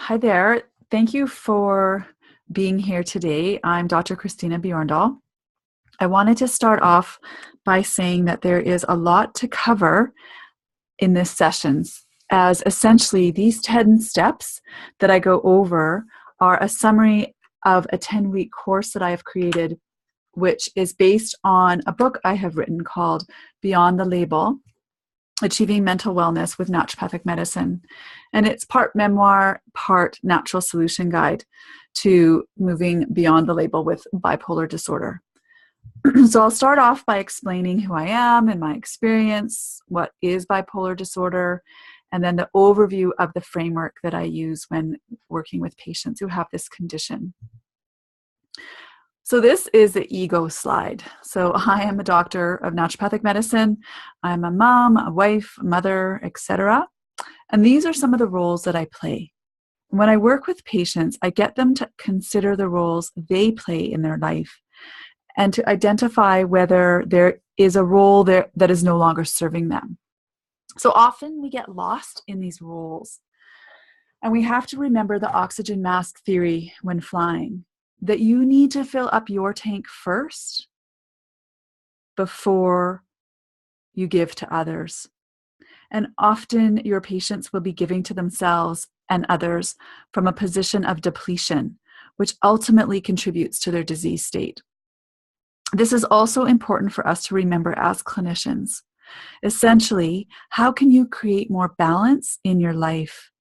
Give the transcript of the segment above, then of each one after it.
Hi there. Thank you for being here today. I'm Dr. Christina Bjorndal. I wanted to start off by saying that there is a lot to cover in this sessions, as essentially these 10 steps that I go over are a summary of a 10-week course that I have created, which is based on a book I have written called Beyond the Label: Achieving Mental Wellness with Naturopathic Medicine. And it's part memoir, part natural solution guide to moving beyond the label with bipolar disorder. So I'll start off by explaining who I am and my experience, what is bipolar disorder, and then the overview of the framework that I use when working with patients who have this condition. So this is the ego slide. So I am a doctor of naturopathic medicine. I'm a mom, a wife, a mother, etc. And these are some of the roles that I play. When I work with patients, I get them to consider the roles they play in their life and to identify whether there is a role there that is no longer serving them. So often we get lost in these roles. And we have to remember the oxygen mask theory when flying, that you need to fill up your tank first before you give to others. And often your patients will be giving to themselves and others from a position of depletion, which ultimately contributes to their disease state. This is also important for us to remember as clinicians. Essentially, how can you create more balance in your life?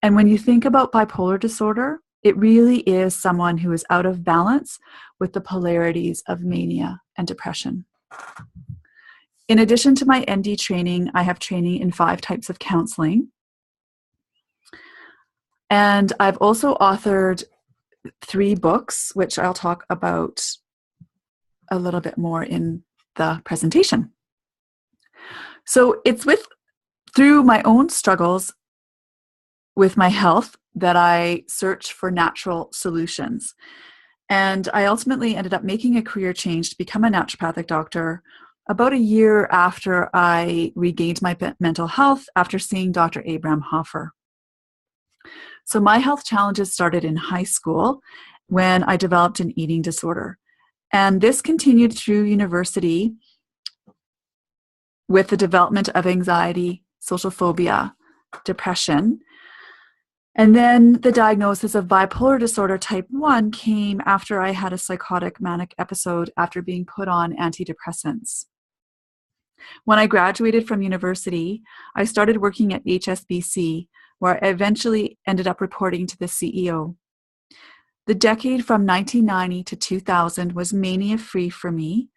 And when you think about bipolar disorder, it really is someone who is out of balance with the polarities of mania and depression. In addition to my ND training, I have training in 5 types of counseling. And I've also authored 3 books, which I'll talk about a little bit more in the presentation. So it's through my own struggles with my health that I search for natural solutions. And I ultimately ended up making a career change to become a naturopathic doctor about a year after I regained my mental health after seeing Dr. Abraham Hoffer. So my health challenges started in high school when I developed an eating disorder. And this continued through university with the development of anxiety, social phobia, depression. And then the diagnosis of bipolar disorder type 1 came after I had a psychotic manic episode after being put on antidepressants. When I graduated from university, I started working at HSBC, where I eventually ended up reporting to the CEO. The decade from 1990 to 2000 was mania-free for me.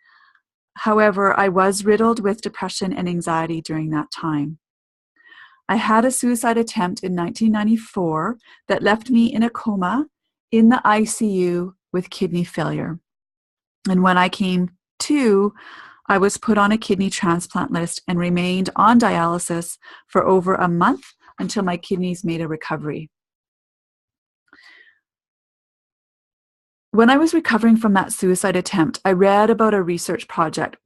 However, I was riddled with depression and anxiety during that time. I had a suicide attempt in 1994 that left me in a coma in the ICU with kidney failure. And when I came to, I was put on a kidney transplant list and remained on dialysis for over a month until my kidneys made a recovery. When I was recovering from that suicide attempt, I read about a research project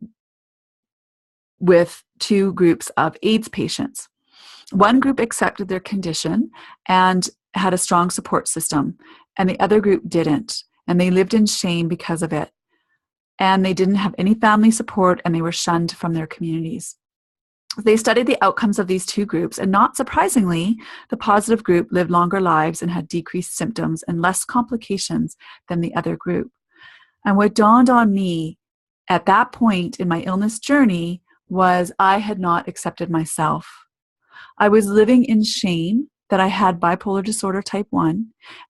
with 2 groups of AIDS patients. One group accepted their condition and had a strong support system, and the other group didn't, and they lived in shame because of it. And they didn't have any family support, and they were shunned from their communities. They studied the outcomes of these 2 groups, and not surprisingly, the positive group lived longer lives and had decreased symptoms and less complications than the other group. And what dawned on me at that point in my illness journey was I had not accepted myself. I was living in shame that I had bipolar disorder type 1,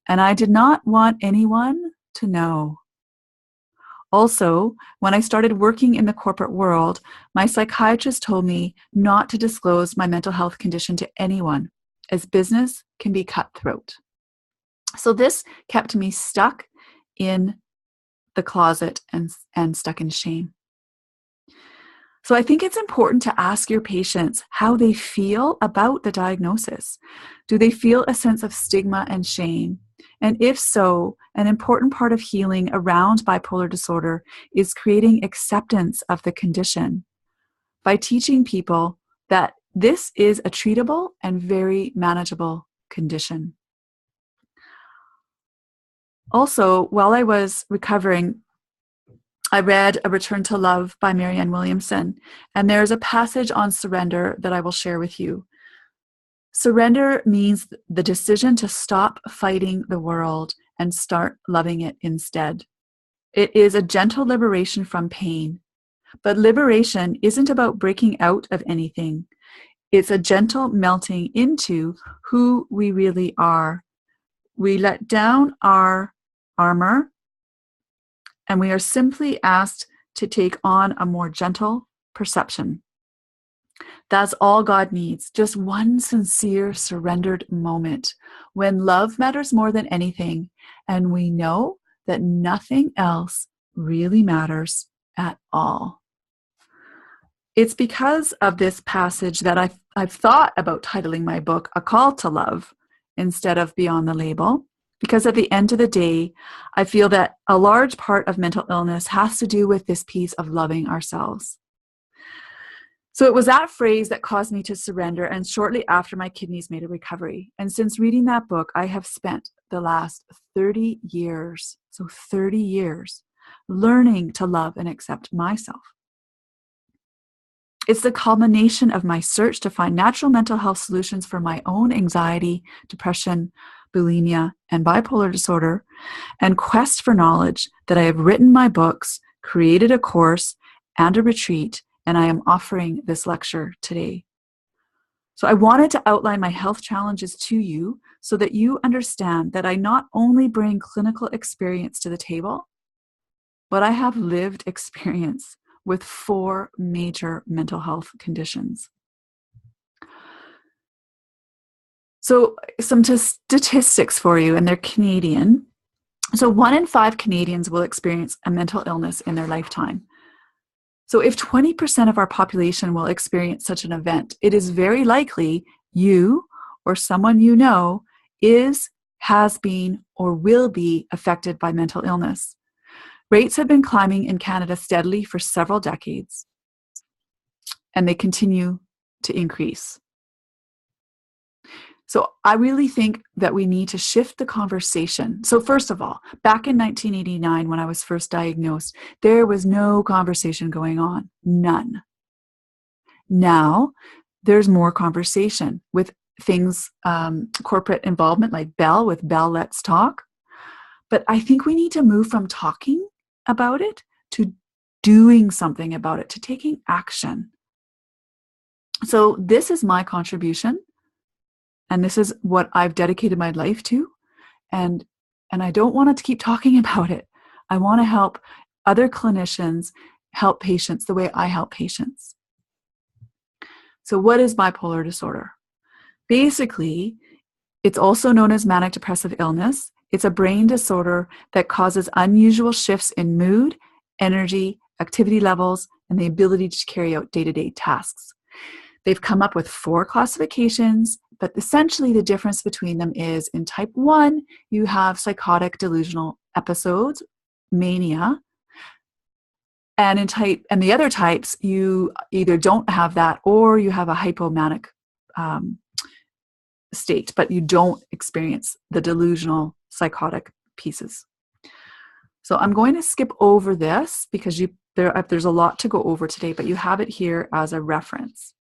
and I did not want anyone to know. Also, when I started working in the corporate world, my psychiatrist told me not to disclose my mental health condition to anyone, as business can be cutthroat. So this kept me stuck in the closet and stuck in shame. So I think it's important to ask your patients how they feel about the diagnosis. Do they feel a sense of stigma and shame? And if so, an important part of healing around bipolar disorder is creating acceptance of the condition by teaching people that this is a treatable and very manageable condition. Also, while I was recovering, I read A Return to Love by Marianne Williamson, and there's a passage on surrender that I will share with you. Surrender means the decision to stop fighting the world and start loving it instead. It is a gentle liberation from pain, but liberation isn't about breaking out of anything. It's a gentle melting into who we really are. We let down our armor, and we are simply asked to take on a more gentle perception. That's all God needs, just one sincere, surrendered moment when love matters more than anything, and we know that nothing else really matters at all. It's because of this passage that I've thought about titling my book A Call to Love instead of Beyond the Label, because at the end of the day, I feel that a large part of mental illness has to do with this piece of loving ourselves. So it was that phrase that caused me to surrender, and shortly after, my kidneys made a recovery. And since reading that book, I have spent the last 30 years, so 30 years, learning to love and accept myself. It's the culmination of my search to find natural mental health solutions for my own anxiety, depression, bulimia, and bipolar disorder, and quest for knowledge that I have written my books, created a course and a retreat, and I am offering this lecture today. So I wanted to outline my health challenges to you so that you understand that I not only bring clinical experience to the table, but I have lived experience with 4 major mental health conditions. So some statistics for you, and they're Canadian. So 1 in 5 Canadians will experience a mental illness in their lifetime. So if 20% of our population will experience such an event, it is very likely you or someone you know is, has been, or will be affected by mental illness. Rates have been climbing in Canada steadily for several decades, and they continue to increase. So I really think that we need to shift the conversation. So first of all, back in 1989, when I was first diagnosed, there was no conversation going on, none. Now, there's more conversation with things, corporate involvement like Bell, with Bell Let's Talk. But I think we need to move from talking about it to doing something about it, to taking action. So this is my contribution. And this is what I've dedicated my life to. And I don't want to keep talking about it. I want to help other clinicians help patients the way I help patients. So what is bipolar disorder? Basically, it's also known as manic depressive illness. It's a brain disorder that causes unusual shifts in mood, energy, activity levels, and the ability to carry out day-to-day tasks. They've come up with 4 classifications, but essentially the difference between them is in type 1, you have psychotic delusional episodes, mania, and in the other types, you either don't have that or you have a hypomanic state, but you don't experience the delusional psychotic pieces. So I'm going to skip over this because there's a lot to go over today, but you have it here as a reference.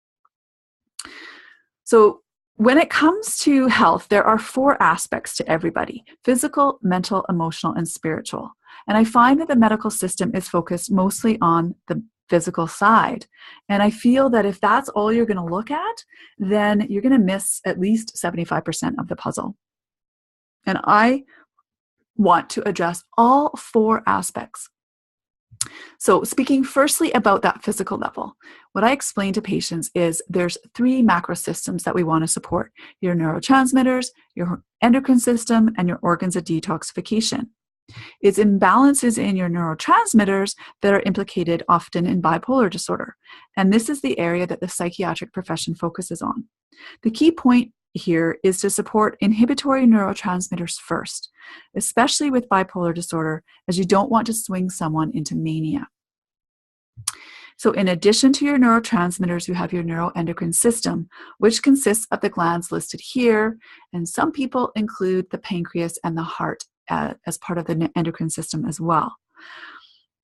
So when it comes to health, there are 4 aspects to everybody: physical, mental, emotional, and spiritual. And I find that the medical system is focused mostly on the physical side. And I feel that if that's all you're going to look at, then you're going to miss at least 75% of the puzzle. And I want to address all 4 aspects. So speaking firstly about that physical level, what I explain to patients is there's 3 macro systems that we want to support: your neurotransmitters, your endocrine system, and your organs of detoxification. It's imbalances in your neurotransmitters that are implicated often in bipolar disorder. And this is the area that the psychiatric profession focuses on. The key point here is to support inhibitory neurotransmitters first, especially with bipolar disorder, as you don't want to swing someone into mania. So in addition to your neurotransmitters, you have your neuroendocrine system, which consists of the glands listed here, and some people include the pancreas and the heart as part of the endocrine system as well.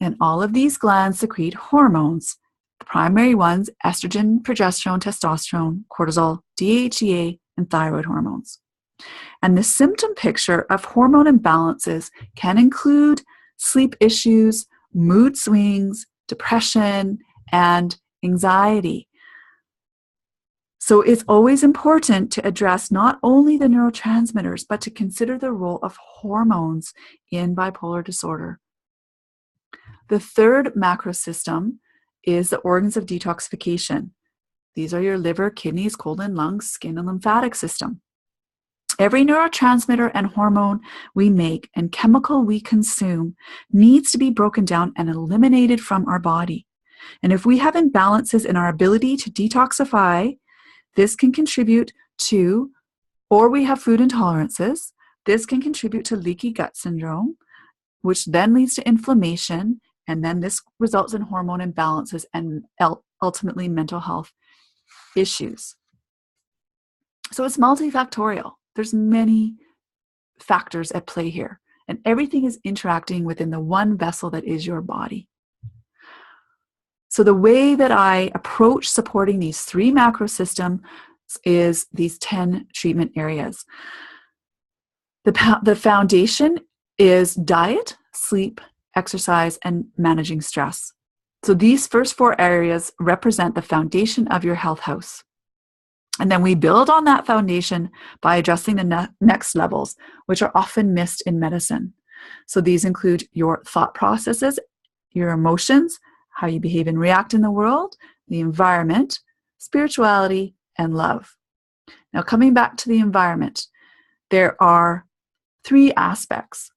And all of these glands secrete hormones. The primary ones, estrogen, progesterone, testosterone, cortisol, DHEA, and thyroid hormones. And the symptom picture of hormone imbalances can include sleep issues, mood swings, depression, and anxiety. So it's always important to address not only the neurotransmitters, but to consider the role of hormones in bipolar disorder. The third macro system is the organs of detoxification. These are your liver, kidneys, colon, lungs, skin, and lymphatic system. Every neurotransmitter and hormone we make and chemical we consume needs to be broken down and eliminated from our body. And if we have imbalances in our ability to detoxify, this can contribute to, or we have food intolerances, this can contribute to leaky gut syndrome, which then leads to inflammation, and then this results in hormone imbalances and ultimately mental health issues. So it's multifactorial. There's many factors at play here, and everything is interacting within the one vessel that is your body. So the way that I approach supporting these three macro systems is these 10 treatment areas. The foundation is diet, sleep, exercise, and managing stress. So these first four areas represent the foundation of your health house. And then we build on that foundation by addressing the next levels, which are often missed in medicine. So these include your thought processes, your emotions, how you behave and react in the world, the environment, spirituality, and love. Now, coming back to the environment, there are three aspects.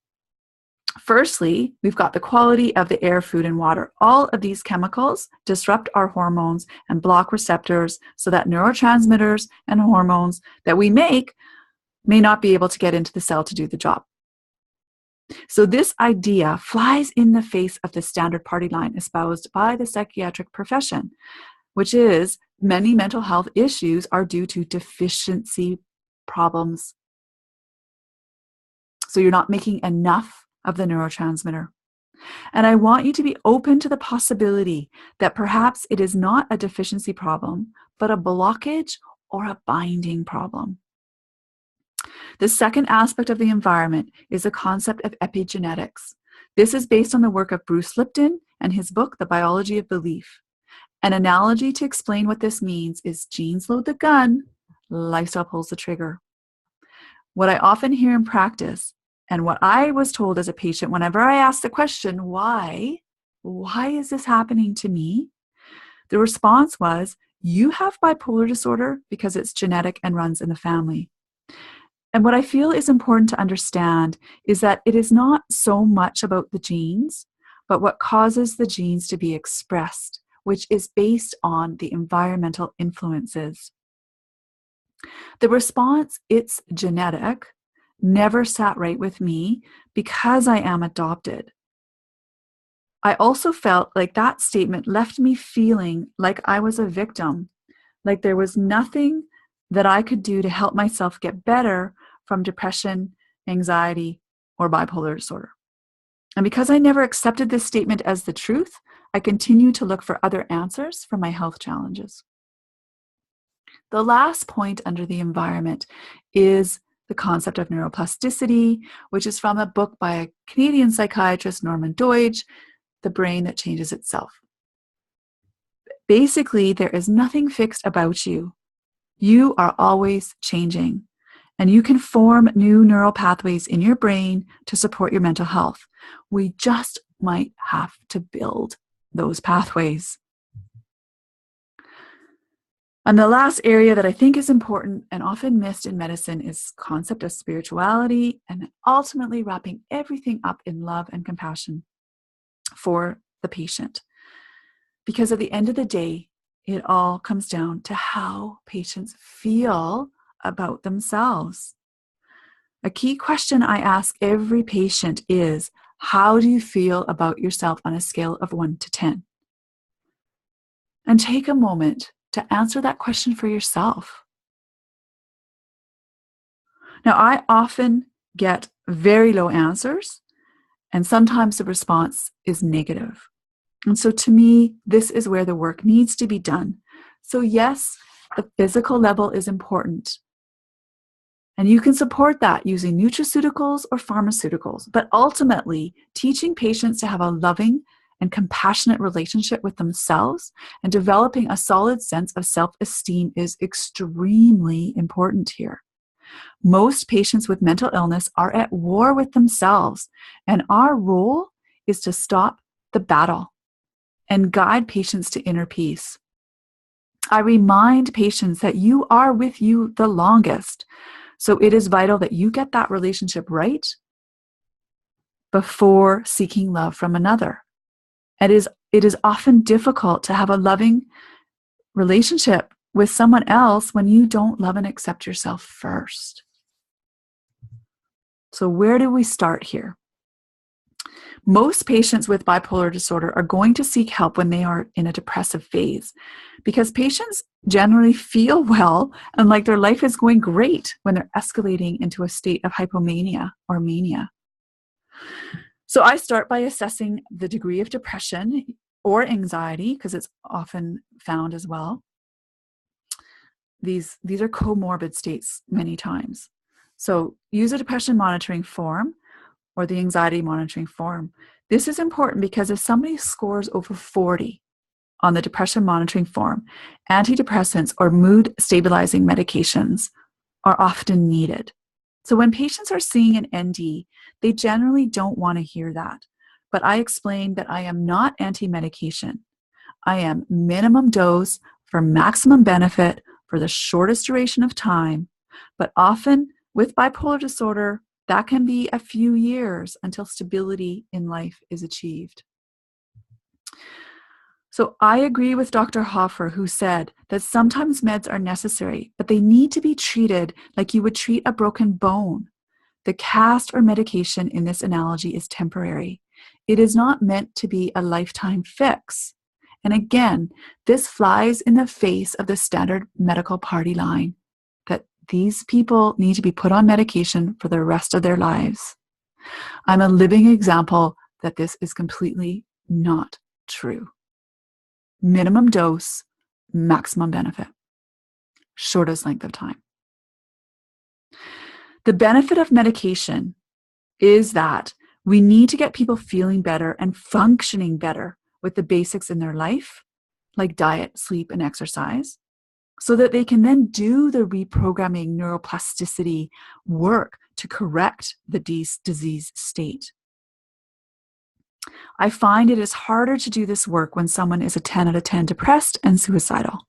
Firstly, we've got the quality of the air, food, and water. All of these chemicals disrupt our hormones and block receptors so that neurotransmitters and hormones that we make may not be able to get into the cell to do the job. So this idea flies in the face of the standard party line espoused by the psychiatric profession, which is many mental health issues are due to deficiency problems. So you're not making enough of the neurotransmitter. And I want you to be open to the possibility that perhaps it is not a deficiency problem, but a blockage or a binding problem. The second aspect of the environment is the concept of epigenetics. This is based on the work of Bruce Lipton and his book, The Biology of Belief. An analogy to explain what this means is genes load the gun, lifestyle pulls the trigger. What I often hear in practice, and what I was told as a patient whenever I asked the question, why is this happening to me? The response was, you have bipolar disorder because it's genetic and runs in the family. And what I feel is important to understand is that it is not so much about the genes, but what causes the genes to be expressed, which is based on the environmental influences. The response, it's genetic, never sat right with me because I am adopted. I also felt like that statement left me feeling like I was a victim, like there was nothing that I could do to help myself get better from depression, anxiety, or bipolar disorder. And because I never accepted this statement as the truth, I continue to look for other answers for my health challenges. The last point under the environment is the concept of neuroplasticity, which is from a book by a Canadian psychiatrist, Norman Doidge, The Brain That Changes Itself. Basically, there is nothing fixed about you. You are always changing, and you can form new neural pathways in your brain to support your mental health. We just might have to build those pathways. And the last area that I think is important and often missed in medicine is concept of spirituality and ultimately wrapping everything up in love and compassion for the patient. Because at the end of the day, it all comes down to how patients feel about themselves. A key question I ask every patient is, how do you feel about yourself on a scale of 1 to 10? And take a moment to answer that question for yourself. Now, I often get very low answers, and sometimes the response is negative. And so to me, this is where the work needs to be done. So yes, the physical level is important. And you can support that using nutraceuticals or pharmaceuticals. But ultimately, teaching patients to have a loving and compassionate relationship with themselves and developing a solid sense of self-esteem is extremely important here. Most patients with mental illness are at war with themselves, and our role is to stop the battle and guide patients to inner peace. I remind patients that you are with you the longest, so it is vital that you get that relationship right before seeking love from another. It is often difficult to have a loving relationship with someone else when you don't love and accept yourself first. So where do we start here? Most patients with bipolar disorder are going to seek help when they are in a depressive phase, because patients generally feel well and like their life is going great when they're escalating into a state of hypomania or mania. So I start by assessing the degree of depression or anxiety, because it's often found as well. These are comorbid states many times. So use a depression monitoring form or the anxiety monitoring form. This is important because if somebody scores over 40 on the depression monitoring form, antidepressants or mood stabilizing medications are often needed. So when patients are seeing an ND, they generally don't want to hear that. But I explain that I am not anti-medication. I am minimum dose for maximum benefit for the shortest duration of time. But often with bipolar disorder, that can be a few years until stability in life is achieved. So I agree with Dr. Hoffer, who said that sometimes meds are necessary, but they need to be treated like you would treat a broken bone. The cast or medication in this analogy is temporary. It is not meant to be a lifetime fix. And again, this flies in the face of the standard medical party line that these people need to be put on medication for the rest of their lives. I'm a living example that this is completely not true. Minimum dose, maximum benefit, shortest length of time. The benefit of medication is that we need to get people feeling better and functioning better with the basics in their life, like diet, sleep, and exercise, so that they can then do the reprogramming neuroplasticity work to correct the disease state. I find it is harder to do this work when someone is a 10 out of 10 depressed and suicidal.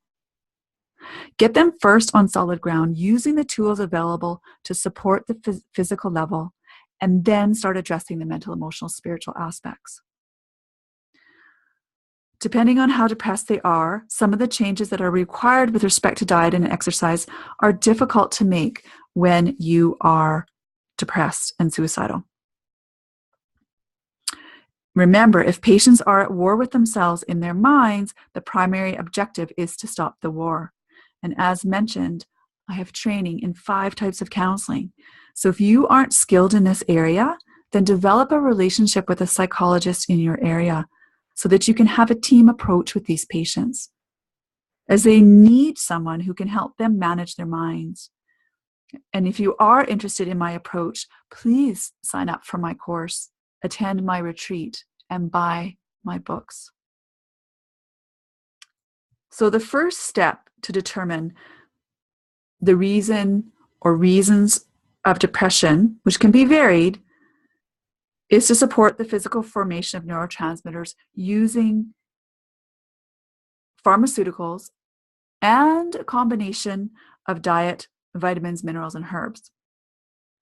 Get them first on solid ground using the tools available to support the physical level, and then start addressing the mental, emotional, spiritual aspects. Depending on how depressed they are, some of the changes that are required with respect to diet and exercise are difficult to make when you are depressed and suicidal. Remember, if patients are at war with themselves in their minds, the primary objective is to stop the war. And as mentioned, I have training in 5 types of counseling. So if you aren't skilled in this area, then develop a relationship with a psychologist in your area so that you can have a team approach with these patients, as they need someone who can help them manage their minds. And if you are interested in my approach, please sign up for my course, attend my retreat, and buy my books. So the first step to determine the reason or reasons of depression, which can be varied, is to support the physical formation of neurotransmitters using pharmaceuticals and a combination of diet, vitamins, minerals, and herbs.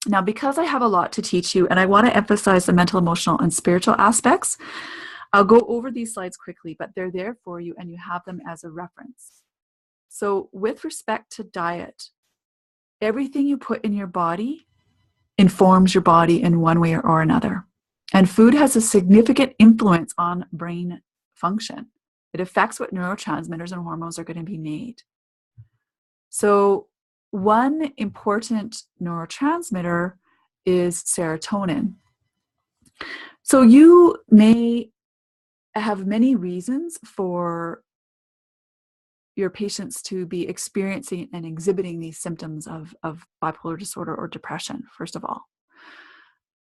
Now, because I have a lot to teach you and I want to emphasize the mental, emotional, and spiritual aspects, I'll go over these slides quickly, but they're there for you and you have them as a reference. So with respect to diet, everything you put in your body informs your body in one way or another. And food has a significant influence on brain function. It affects what neurotransmitters and hormones are going to be made. So one important neurotransmitter is serotonin. So you may have many reasons for your patients to be experiencing and exhibiting these symptoms of bipolar disorder or depression, first of all.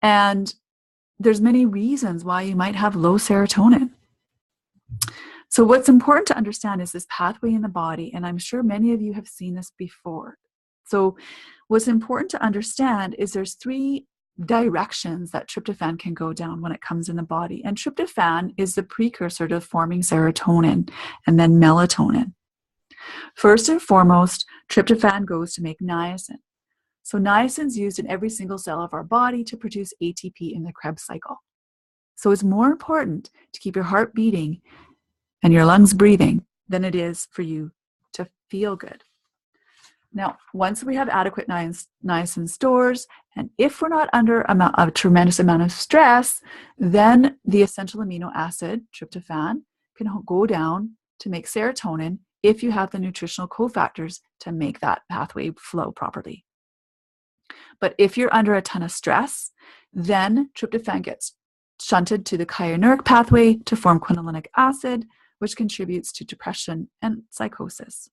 And there's many reasons why you might have low serotonin. So what's important to understand is this pathway in the body, and I'm sure many of you have seen this before. So what's important to understand is there's 3 directions that tryptophan can go down when it comes in the body. And tryptophan is the precursor to forming serotonin and then melatonin. First and foremost, tryptophan goes to make niacin. So niacin is used in every single cell of our body to produce ATP in the Krebs cycle. So it's more important to keep your heart beating and your lungs breathing than it is for you to feel good. Now, once we have adequate niacin stores, and if we're not under a tremendous amount of stress, then the essential amino acid, tryptophan, can go down to make serotonin if you have the nutritional cofactors to make that pathway flow properly. But if you're under a ton of stress, then tryptophan gets shunted to the cholinergic pathway to form quinolinic acid, which contributes to depression and psychosis.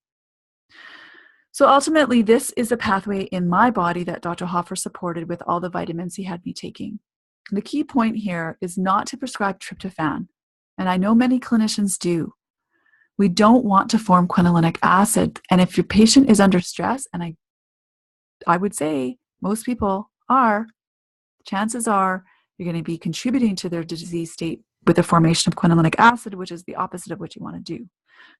So ultimately, this is a pathway in my body that Dr. Hoffer supported with all the vitamins he had me taking. The key point here is not to prescribe tryptophan, and I know many clinicians do. We don't want to form quinolinic acid, and if your patient is under stress, and I would say most people are, chances are you're going to be contributing to their disease state with the formation of quinolinic acid, which is the opposite of what you want to do.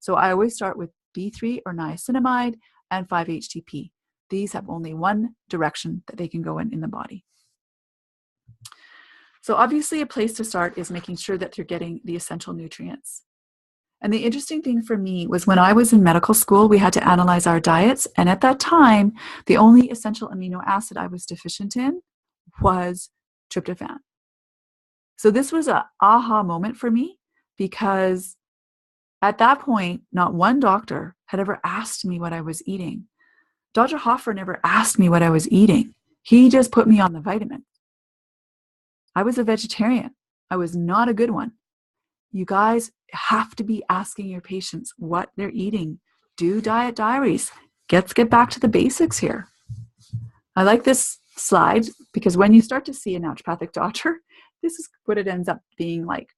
So I always start with B3 or niacinamide and 5-HTP. These have only one direction that they can go in the body. So obviously a place to start is making sure that you're getting the essential nutrients. And the interesting thing for me was when I was in medical school, we had to analyze our diets. And at that time, the only essential amino acid I was deficient in was tryptophan. So this was an aha moment for me, because at that point, not one doctor had ever asked me what I was eating. Dr. Hoffer never asked me what I was eating. He just put me on the vitamin. I was a vegetarian. I was not a good one. You guys have to be asking your patients what they're eating. Do diet diaries. Let's get back to the basics here. I like this slide because when you start to see a naturopathic doctor, this is what it ends up being like,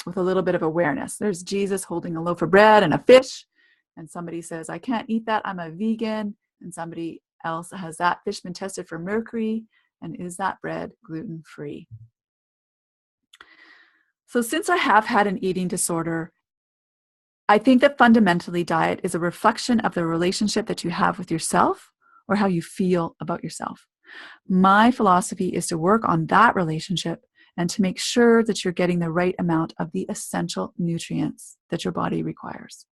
with a little bit of awareness. There's Jesus holding a loaf of bread and a fish, and somebody says, I can't eat that, I'm a vegan, and somebody else has that fish been tested for mercury, and is that bread gluten-free? So since I have had an eating disorder, I think that fundamentally diet is a reflection of the relationship that you have with yourself or how you feel about yourself. My philosophy is to work on that relationship and to make sure that you're getting the right amount of the essential nutrients that your body requires.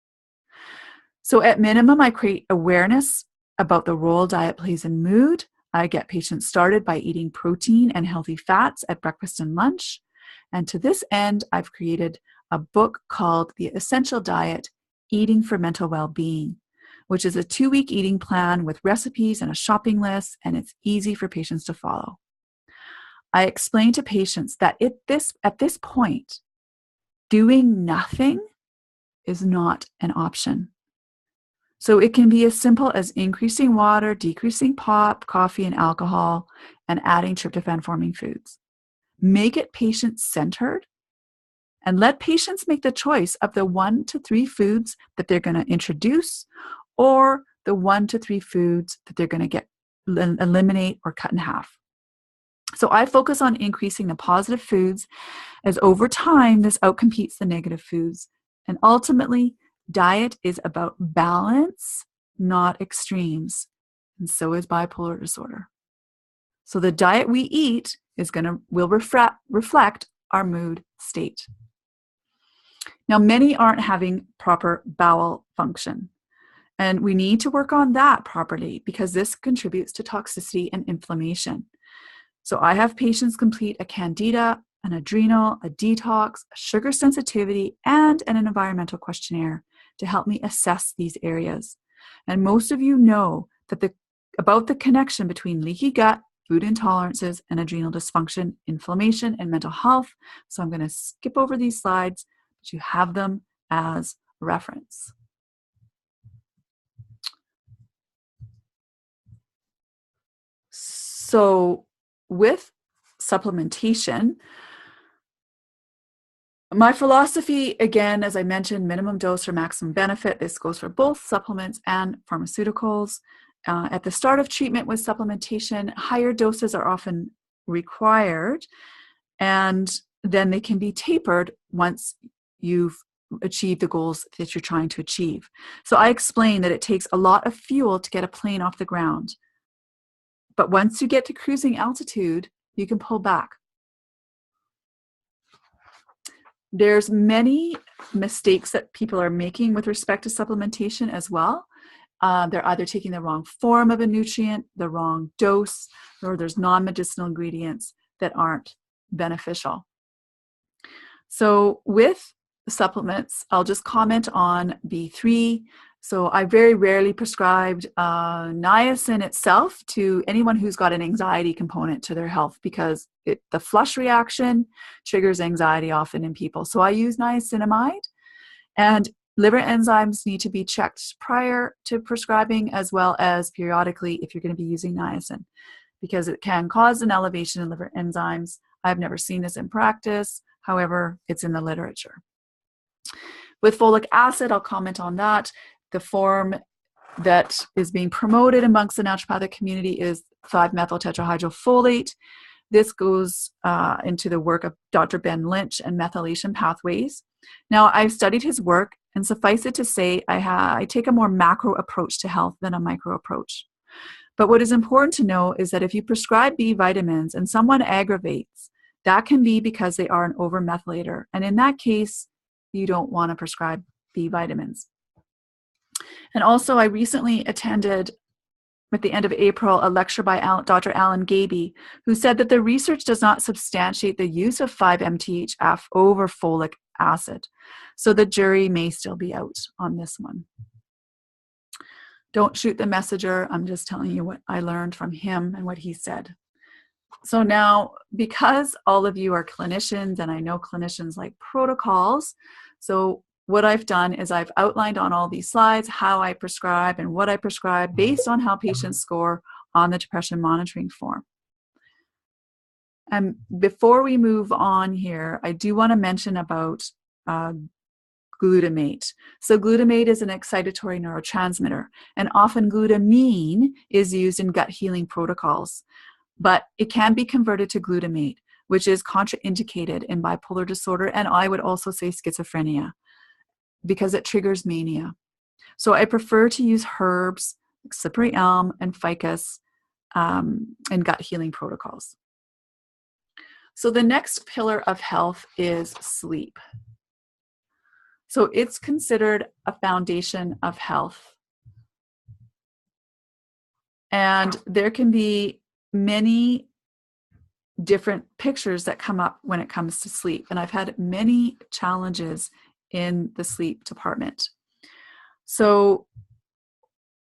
So at minimum, I create awareness about the role diet plays in mood. I get patients started by eating protein and healthy fats at breakfast and lunch. And to this end, I've created a book called The Essential Diet, Eating for Mental Well-Being, which is a 2-week eating plan with recipes and a shopping list, and it's easy for patients to follow. I explain to patients that at this point, doing nothing is not an option. So it can be as simple as increasing water, decreasing pop, coffee, and alcohol, and adding tryptophan-forming foods. Make it patient-centered, and let patients make the choice of the 1 to 3 foods that they're going to introduce, or the 1 to 3 foods that they're going to eliminate or cut in half. So I focus on increasing the positive foods, as over time, this outcompetes the negative foods. And ultimately, diet is about balance, not extremes. And so is bipolar disorder. So the diet we eat will reflect our mood state. Now, many aren't having proper bowel function. And we need to work on that properly because this contributes to toxicity and inflammation. So I have patients complete a candida, an adrenal, a detox, a sugar sensitivity, and an environmental questionnaire to help me assess these areas. And most of you know that about the connection between leaky gut food intolerances, and adrenal dysfunction, inflammation, and mental health. So I'm going to skip over these slides, but you have them as reference. So with supplementation, my philosophy, again, as I mentioned, minimum dose for maximum benefit. This goes for both supplements and pharmaceuticals. At the start of treatment with supplementation, higher doses are often required, and then they can be tapered once you've achieved the goals that you're trying to achieve. So I explained that it takes a lot of fuel to get a plane off the ground. But once you get to cruising altitude, you can pull back. There's many mistakes that people are making with respect to supplementation as well. They're either taking the wrong form of a nutrient, the wrong dose, or there's non-medicinal ingredients that aren't beneficial. So with supplements, I'll just comment on B3. So I very rarely prescribed niacin itself to anyone who's got an anxiety component to their health, because the flush reaction triggers anxiety often in people. So I use niacinamide, and liver enzymes need to be checked prior to prescribing as well as periodically if you're going to be using niacin, because it can cause an elevation in liver enzymes. I've never seen this in practice. However, it's in the literature. With folic acid, I'll comment on that. The form that is being promoted amongst the naturopathic community is 5-methyl tetrahydrofolate. This goes into the work of Dr. Ben Lynch and methylation pathways. Now, I've studied his work, and suffice it to say, I take a more macro approach to health than a micro approach. But what is important to know is that if you prescribe B vitamins and someone aggravates, that can be because they are an over-methylator. And in that case, you don't want to prescribe B vitamins. And also, I recently attended, at the end of April, a lecture by Dr. Alan Gaby, who said that the research does not substantiate the use of 5-MTHF over folic acid. So the jury may still be out on this one. Don't shoot the messenger. I'm just telling you what I learned from him and what he said. So now, because all of you are clinicians, and I know clinicians like protocols, so what I've done is I've outlined on all these slides how I prescribe and what I prescribe based on how patients score on the depression monitoring form. And before we move on here, I do want to mention about glutamate. So glutamate is an excitatory neurotransmitter, and often glutamine is used in gut healing protocols, but it can be converted to glutamate, which is contraindicated in bipolar disorder, and I would also say schizophrenia, because it triggers mania. So I prefer to use herbs like slippery elm and ficus in gut healing protocols. So the next pillar of health is sleep. So it's considered a foundation of health. And there can be many different pictures that come up when it comes to sleep. And I've had many challenges in the sleep department. So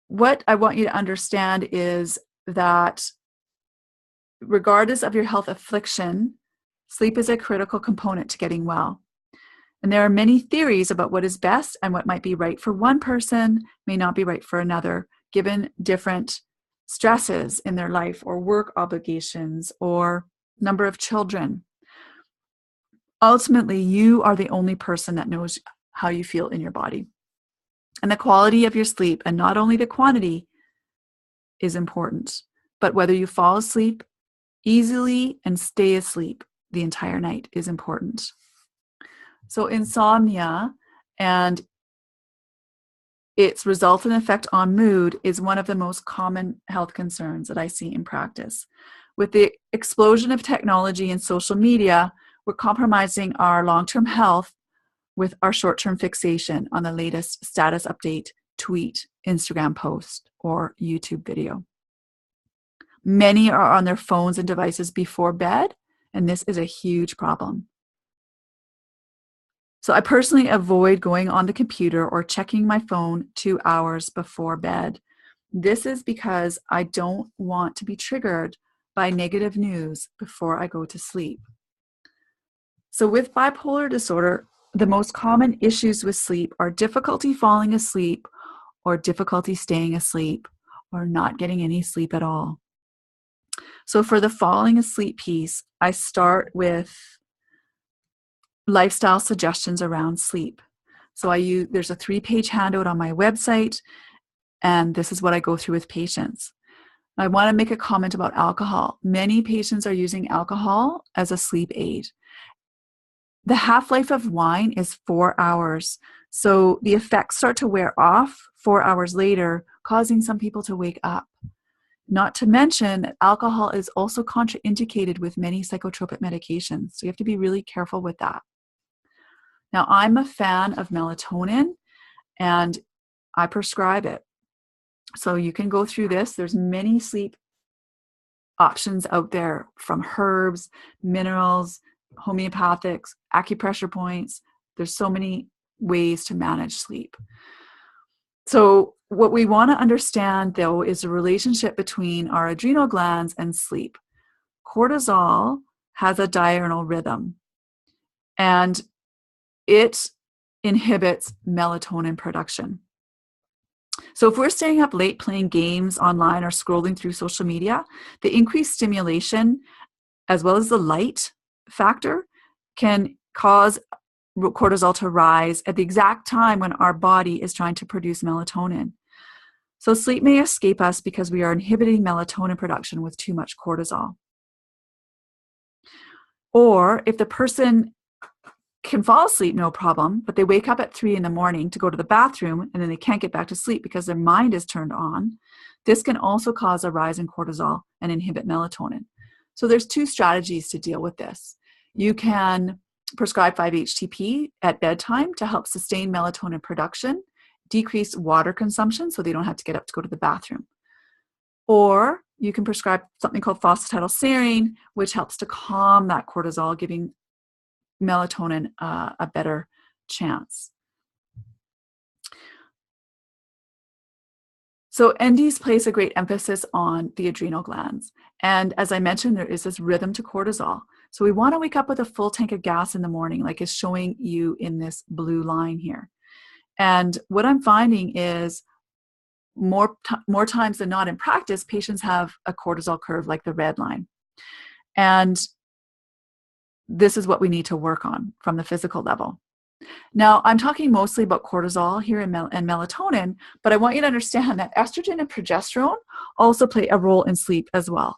what I want you to understand is that regardless of your health affliction, sleep is a critical component to getting well. And there are many theories about what is best, and what might be right for one person may not be right for another, given different stresses in their life or work obligations or number of children. Ultimately, you are the only person that knows how you feel in your body. And the quality of your sleep, and not only the quantity, is important, but whether you fall asleep easily and stay asleep the entire night is important. So insomnia and its resultant effect on mood is one of the most common health concerns that I see in practice. With the explosion of technology and social media, we're compromising our long-term health with our short-term fixation on the latest status update, tweet, Instagram post, or YouTube video. Many are on their phones and devices before bed, and this is a huge problem. So I personally avoid going on the computer or checking my phone 2 hours before bed. This is because I don't want to be triggered by negative news before I go to sleep. So with bipolar disorder, the most common issues with sleep are difficulty falling asleep or difficulty staying asleep or not getting any sleep at all. So for the falling asleep piece, I start with lifestyle suggestions around sleep. So there's a 3-page handout on my website, and this is what I go through with patients. I want to make a comment about alcohol. Many patients are using alcohol as a sleep aid. The half-life of wine is 4 hours. So the effects start to wear off 4 hours later, causing some people to wake up. Not to mention that alcohol is also contraindicated with many psychotropic medications. So you have to be really careful with that. Now, I'm a fan of melatonin, and I prescribe it. So you can go through this. There's many sleep options out there, from herbs, minerals, homeopathics, acupressure points. There's so many ways to manage sleep. So what we want to understand, though, is the relationship between our adrenal glands and sleep. Cortisol has a diurnal rhythm, and it inhibits melatonin production. So if we're staying up late playing games online or scrolling through social media, the increased stimulation as well as the light factor can cause cortisol to rise at the exact time when our body is trying to produce melatonin. So sleep may escape us because we are inhibiting melatonin production with too much cortisol. Or if the person can fall asleep, no problem, but they wake up at 3 a.m. to go to the bathroom, and then they can't get back to sleep because their mind is turned on, this can also cause a rise in cortisol and inhibit melatonin. So there's 2 strategies to deal with this. You can prescribe 5-HTP at bedtime to help sustain melatonin production, decrease water consumption so they don't have to get up to go to the bathroom. Or you can prescribe something called phosphatidylserine, which helps to calm that cortisol, giving melatonin a better chance. So NDs place a great emphasis on the adrenal glands. And as I mentioned, there is this rhythm to cortisol. So we want to wake up with a full tank of gas in the morning, like it's showing you in this blue line here. And what I'm finding is more times than not in practice, patients have a cortisol curve like the red line. And this is what we need to work on from the physical level. Now, I'm talking mostly about cortisol here and melatonin, but I want you to understand that estrogen and progesterone also play a role in sleep as well.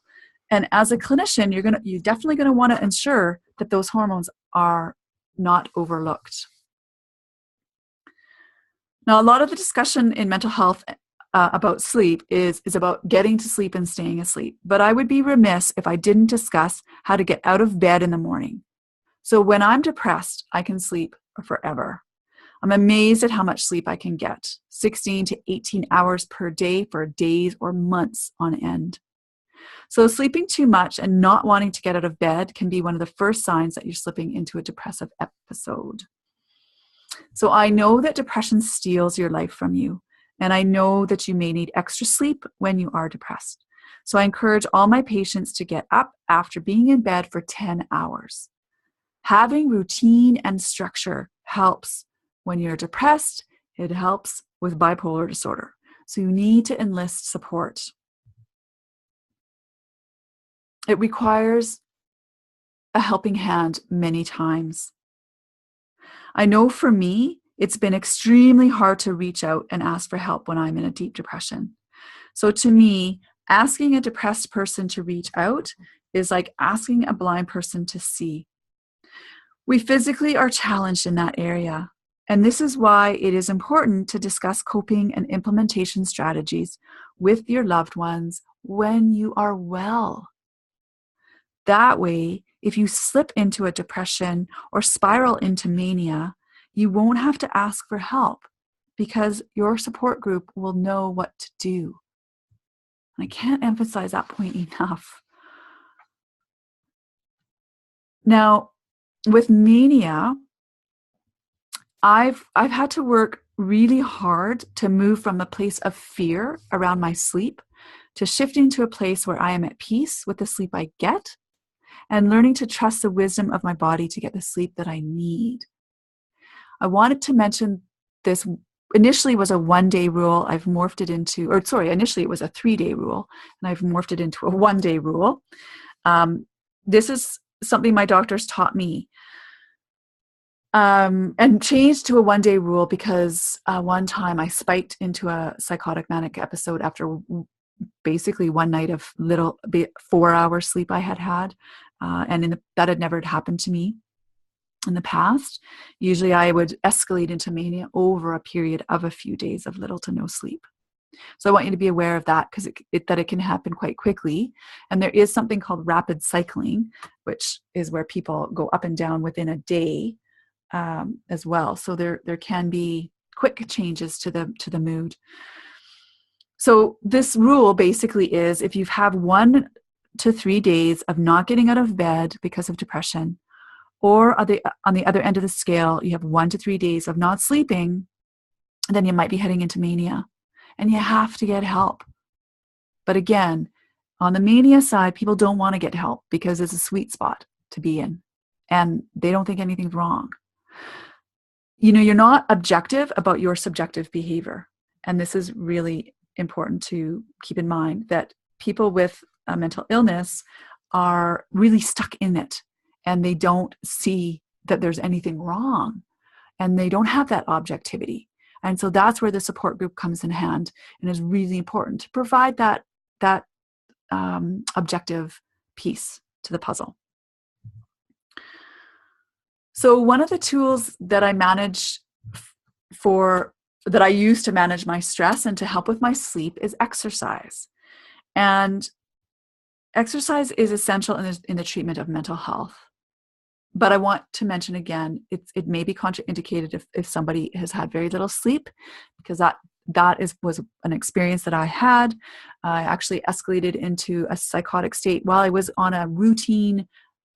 And as a clinician, you're definitely going to want to ensure that those hormones are not overlooked. Now, a lot of the discussion in mental health about sleep is about getting to sleep and staying asleep. But I would be remiss if I didn't discuss how to get out of bed in the morning. So when I'm depressed, I can sleep forever. I'm amazed at how much sleep I can get, 16 to 18 hours per day for days or months on end. So sleeping too much and not wanting to get out of bed can be one of the first signs that you're slipping into a depressive episode. So I know that depression steals your life from you, and I know that you may need extra sleep when you are depressed. So I encourage all my patients to get up after being in bed for 10 hours. Having routine and structure helps when you're depressed. It helps with bipolar disorder. So you need to enlist support. It requires a helping hand many times. I know for me, it's been extremely hard to reach out and ask for help when I'm in a deep depression. So to me, asking a depressed person to reach out is like asking a blind person to see. We physically are challenged in that area. And this is why it is important to discuss coping and implementation strategies with your loved ones when you are well. That way, if you slip into a depression or spiral into mania, you won't have to ask for help because your support group will know what to do. I can't emphasize that point enough. Now, with mania, I've had to work really hard to move from a place of fear around my sleep to shifting to a place where I am at peace with the sleep I get and learning to trust the wisdom of my body to get the sleep that I need. I wanted to mention this initially was a 1-day rule. I've morphed it into, initially it was a 3-day rule, and I've morphed it into a 1-day rule. This is something my doctors taught me, and changed to a 1-day rule because one time I spiked into a psychotic manic episode after basically one night of 4-hour sleep I had, and that had never happened to me in the past. Usually I would escalate into mania over a period of a few days of little to no sleep. So I want you to be aware of that because it can happen quite quickly. And there is something called rapid cycling, which is where people go up and down within a day as well. So there can be quick changes to the mood. So this rule basically is if you have 1 to 3 days of not getting out of bed because of depression, or on the other end of the scale, you have 1 to 3 days of not sleeping, then you might be heading into mania. And you have to get help. But again, on the mania side, people don't want to get help because it's a sweet spot to be in. And they don't think anything's wrong. You're not objective about your subjective behavior. And this is really important to keep in mind, that people with a mental illness are really stuck in it. And they don't see that there's anything wrong. And they don't have that objectivity. And so that's where the support group comes in hand and is really important to provide that objective piece to the puzzle. So one of the tools that I use to manage my stress and to help with my sleep is exercise. And exercise is essential in the treatment of mental health. But I want to mention again, it may be contraindicated if somebody has had very little sleep, because that was an experience that I had. I actually escalated into a psychotic state while I was on a routine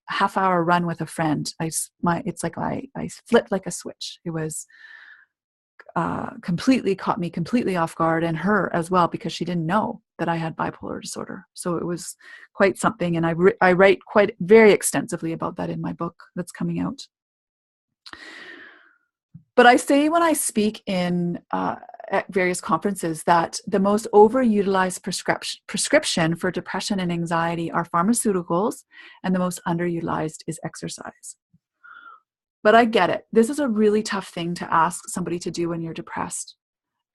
half-hour run with a friend. It's like I flipped like a switch. It was caught me completely off guard, and her as well, because she didn't know that I had bipolar disorder. So it was quite something, and I write very extensively about that in my book that's coming out. But I say when I speak at various conferences that the most overutilized prescription for depression and anxiety are pharmaceuticals, and the most underutilized is exercise. But I get it. This is a really tough thing to ask somebody to do when you're depressed.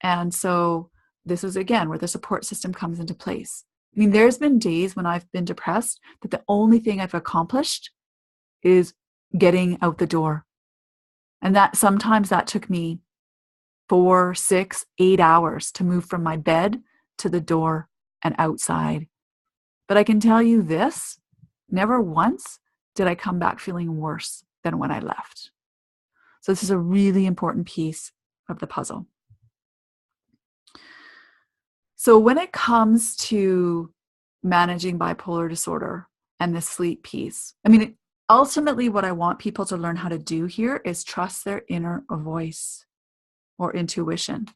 And so this is, again, where the support system comes into place. I mean, there's been days when I've been depressed that the only thing I've accomplished is getting out the door. And that sometimes that took me 4, 6, 8 hours to move from my bed to the door and outside. But I can tell you this, never once did I come back feeling worse than when I left. So this is a really important piece of the puzzle. So when it comes to managing bipolar disorder and the sleep piece, I mean, ultimately what I want people to learn how to do here is trust their inner voice or intuition.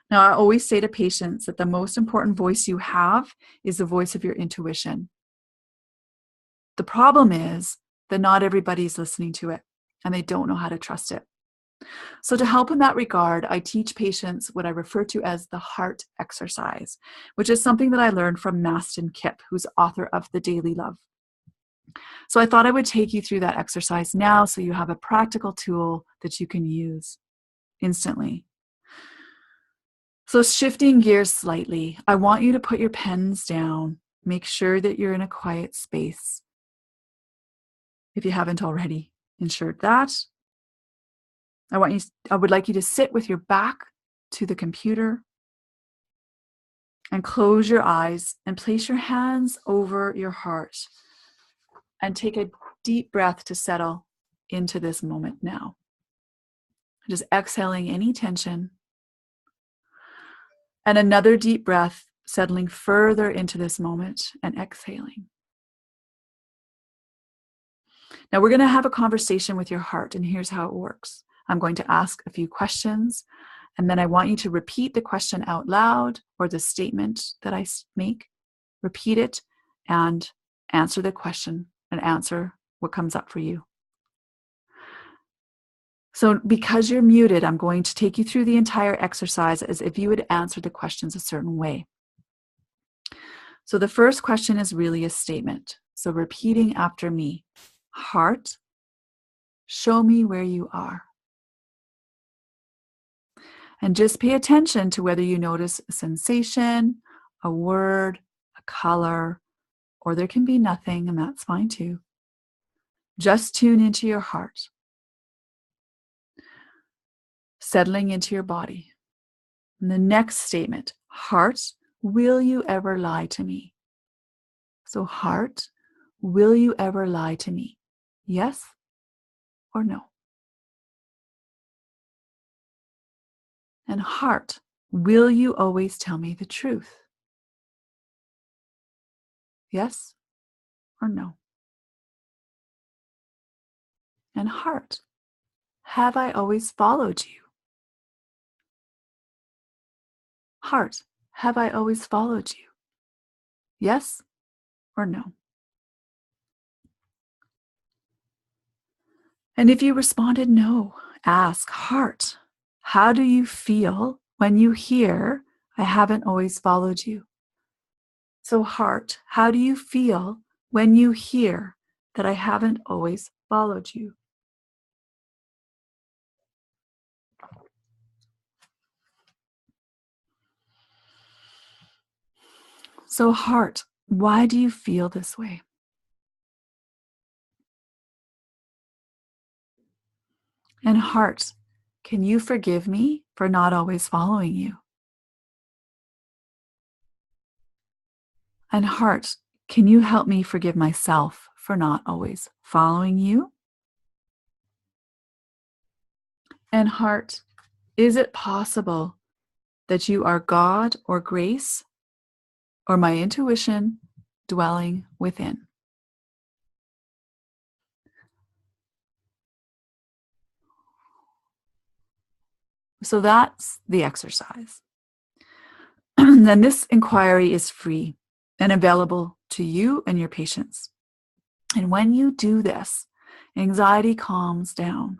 Now, I always say to patients that the most important voice you have is the voice of your intuition. The problem is that not everybody's listening to it and they don't know how to trust it. So to help in that regard, I teach patients what I refer to as the heart exercise, which is something that I learned from Mastin Kipp, who's author of The Daily Love. So I thought I would take you through that exercise now so you have a practical tool that you can use instantly. So shifting gears slightly, I want you to put your pens down. Make sure that you're in a quiet space. If you haven't already ensured that, I would like you to sit with your back to the computer and close your eyes and place your hands over your heart and take a deep breath to settle into this moment now. Just exhaling any tension. And another deep breath, settling further into this moment and exhaling. Now we're going to have a conversation with your heart, and here's how it works. I'm going to ask a few questions, And then I want you to repeat the question out loud, or the statement that I make. Repeat it and answer the question and answer what comes up for you. So because you're muted, I'm going to take you through the entire exercise as if you would answer the questions a certain way. So the first question is really a statement. So repeating after me. Heart, show me where you are. And just pay attention to whether you notice a sensation, a word, a color, or there can be nothing, and that's fine too. Just tune into your heart, settling into your body. And the next statement, heart, will you ever lie to me? So heart, will you ever lie to me? Yes or no? And heart, will you always tell me the truth? Yes or no? And heart, have I always followed you? Heart, have I always followed you? Yes or no? And if you responded no, ask, heart, how do you feel when you hear I haven't always followed you? So heart, how do you feel when you hear that I haven't always followed you? So heart, why do you feel this way? And heart, can you forgive me for not always following you? And heart, can you help me forgive myself for not always following you? And heart, is it possible that you are God or grace or my intuition dwelling within? So that's the exercise. Then this inquiry is free and available to you and your patients. And when you do this, anxiety calms down,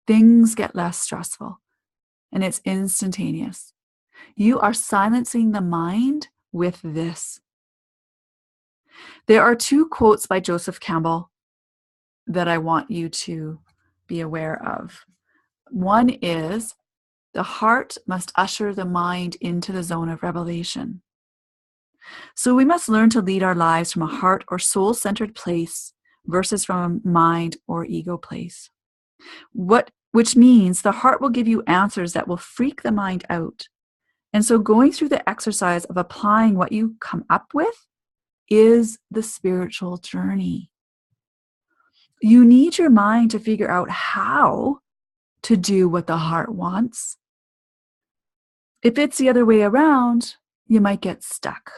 things get less stressful, and it's instantaneous. You are silencing the mind with this. There are two quotes by Joseph Campbell that I want you to be aware of. One is, the heart must usher the mind into the zone of revelation. So we must learn to lead our lives from a heart or soul-centered place versus from a mind or ego place. Which means the heart will give you answers that will freak the mind out. And so going through the exercise of applying what you come up with is the spiritual journey. You need your mind to figure out how to do what the heart wants. If it's the other way around, you might get stuck.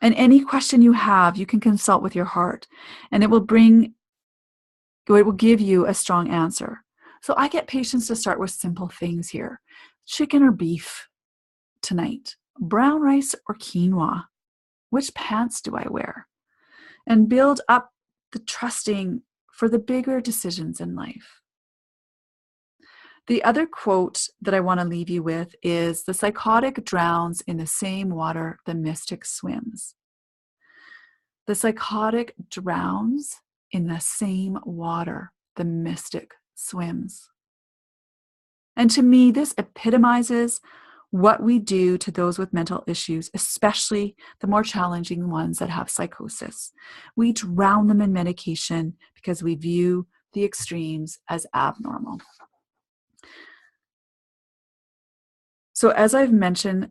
And any question you have, you can consult with your heart, and it will give you a strong answer. So I get patients to start with simple things here. Chicken or beef tonight? Brown rice or quinoa? Which pants do I wear? And build up the trusting for the bigger decisions in life. The other quote that I want to leave you with is, the psychotic drowns in the same water the mystic swims. The psychotic drowns in the same water the mystic swims. And to me, this epitomizes what we do to those with mental issues, especially the more challenging ones that have psychosis. We drown them in medication because we view the extremes as abnormal. So as I've mentioned,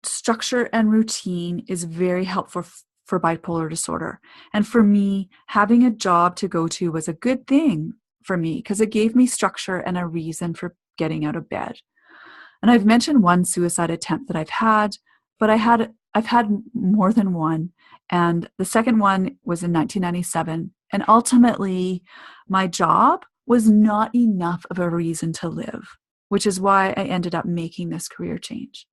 structure and routine is very helpful for bipolar disorder. And for me, having a job to go to was a good thing for me because it gave me structure and a reason for getting out of bed. And I've mentioned one suicide attempt that I've had, but I've had more than one. And the second one was in 1997. And ultimately, my job was not enough of a reason to live. which is why I ended up making this career change.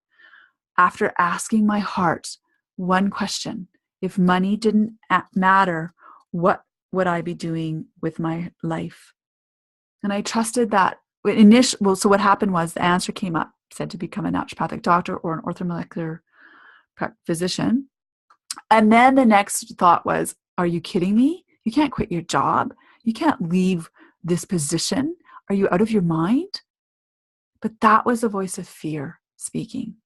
After asking my heart one question, if money didn't matter, what would I be doing with my life? And I trusted that. So what happened was the answer came up, said to become a naturopathic doctor or an orthomolecular physician. And then the next thought was, are you kidding me? You can't quit your job. You can't leave this position. Are you out of your mind? But that was the voice of fear speaking.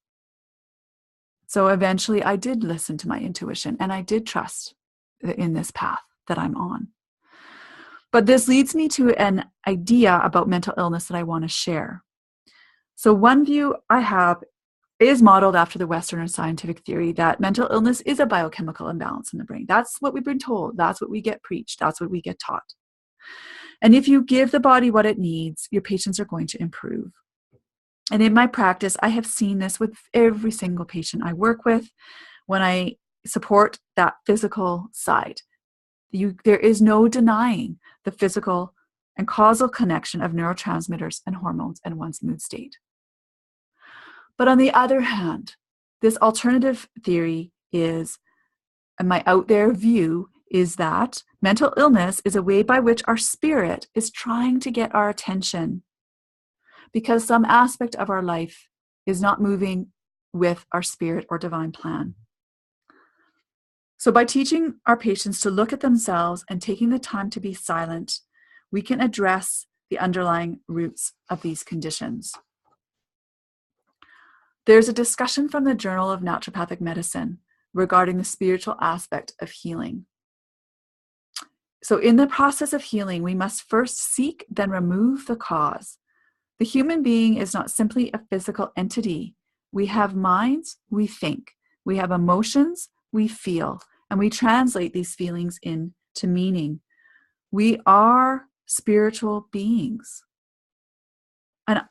So eventually I did listen to my intuition and I did trust in this path that I'm on. But this leads me to an idea about mental illness that I want to share. So one view I have is modeled after the Western scientific theory that mental illness is a biochemical imbalance in the brain. That's what we've been told. That's what we get preached. That's what we get taught. And if you give the body what it needs, your patients are going to improve. And in my practice, I have seen this with every single patient I work with when I support that physical side. There is no denying the physical and causal connection of neurotransmitters and hormones and one's mood state. But on the other hand, this alternative theory is, and my out there view is that mental illness is a way by which our spirit is trying to get our attention because some aspect of our life is not moving with our spirit or divine plan. So by teaching our patients to look at themselves and taking the time to be silent, we can address the underlying roots of these conditions. There's a discussion from the Journal of Naturopathic Medicine regarding the spiritual aspect of healing. So in the process of healing, we must first seek, then remove the cause. The human being is not simply a physical entity. We have minds, we think. We have emotions, we feel. And we translate these feelings into meaning. We are spiritual beings. And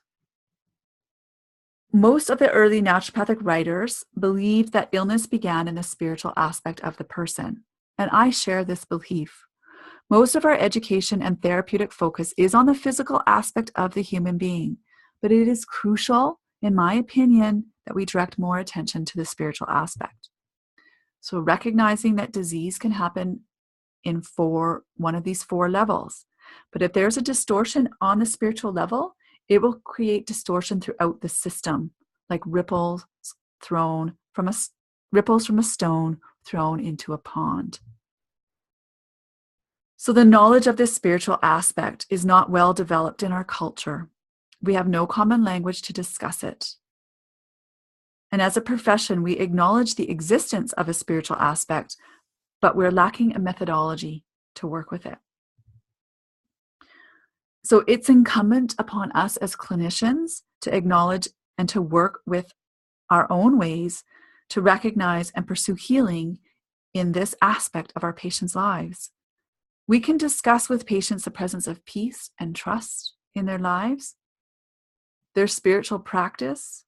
most of the early naturopathic writers believed that illness began in the spiritual aspect of the person. And I share this belief. Most of our education and therapeutic focus is on the physical aspect of the human being, but it is crucial, in my opinion, that we direct more attention to the spiritual aspect. So recognizing that disease can happen in one of these 4 levels. But if there's a distortion on the spiritual level, it will create distortion throughout the system, like ripples from a stone thrown into a pond. So the knowledge of this spiritual aspect is not well developed in our culture. We have no common language to discuss it. And as a profession, we acknowledge the existence of a spiritual aspect, but we're lacking a methodology to work with it. So it's incumbent upon us as clinicians to acknowledge and to work with our own ways to recognize and pursue healing in this aspect of our patients' lives. We can discuss with patients the presence of peace and trust in their lives, their spiritual practice,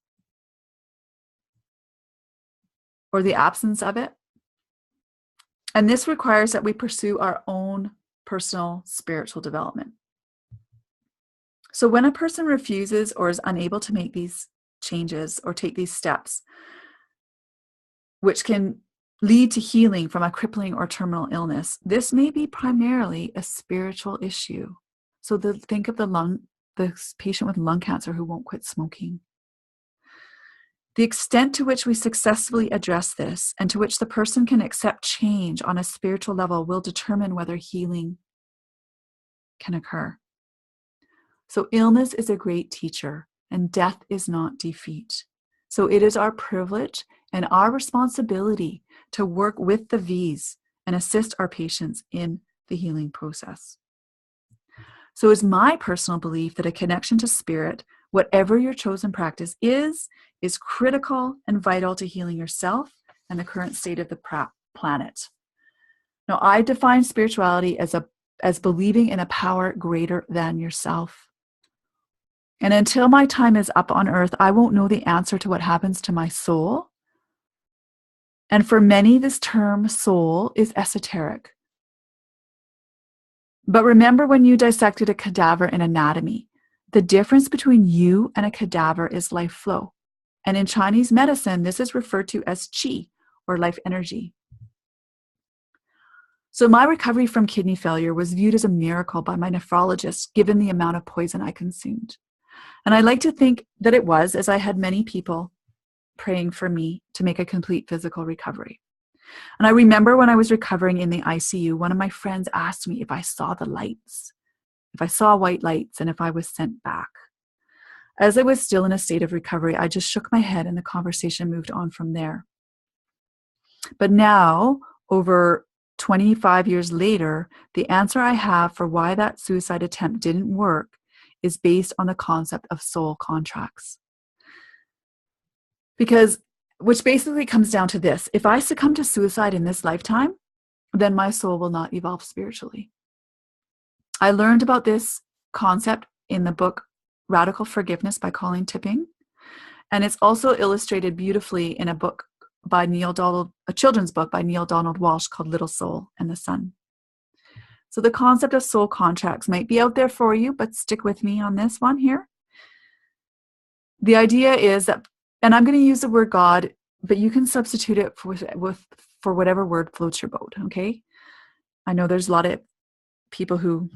or the absence of it. And this requires that we pursue our own personal spiritual development. So when a person refuses or is unable to make these changes or take these steps, which can lead to healing from a crippling or terminal illness, this may be primarily a spiritual issue. So think of the patient with lung cancer who won't quit smoking. The extent to which we successfully address this and to which the person can accept change on a spiritual level will determine whether healing can occur. So illness is a great teacher and death is not defeat. So it is our privilege and our responsibility to work with the V's and assist our patients in the healing process. So it's my personal belief that a connection to spirit, whatever your chosen practice is critical and vital to healing yourself and the current state of the planet. Now, I define spirituality as believing in a power greater than yourself. And until my time is up on earth, I won't know the answer to what happens to my soul. And for many, this term soul is esoteric. But remember when you dissected a cadaver in anatomy, The difference between you and a cadaver is life flow. And in Chinese medicine, this is referred to as qi, or life energy. So my recovery from kidney failure was viewed as a miracle by my nephrologist, given the amount of poison I consumed. And I like to think that it was, as I had many people praying for me to make a complete physical recovery. And I remember when I was recovering in the ICU, one of my friends asked me if I saw the lights, if I saw white lights, and if I was sent back. As I was still in a state of recovery, I just shook my head and the conversation moved on from there. But now, over 25 years later, the answer I have for why that suicide attempt didn't work is based on the concept of soul contracts. Which basically comes down to this: if I succumb to suicide in this lifetime, then my soul will not evolve spiritually. I learned about this concept in the book Radical Forgiveness by Colleen Tipping, and it's also illustrated beautifully in a book by a children's book by Neil Donald Walsh called Little Soul and the Sun. So the concept of soul contracts might be out there for you, but stick with me on this one here. The idea is that, and I'm going to use the word God, but you can substitute it for whatever word floats your boat, okay? I know there's a lot of people who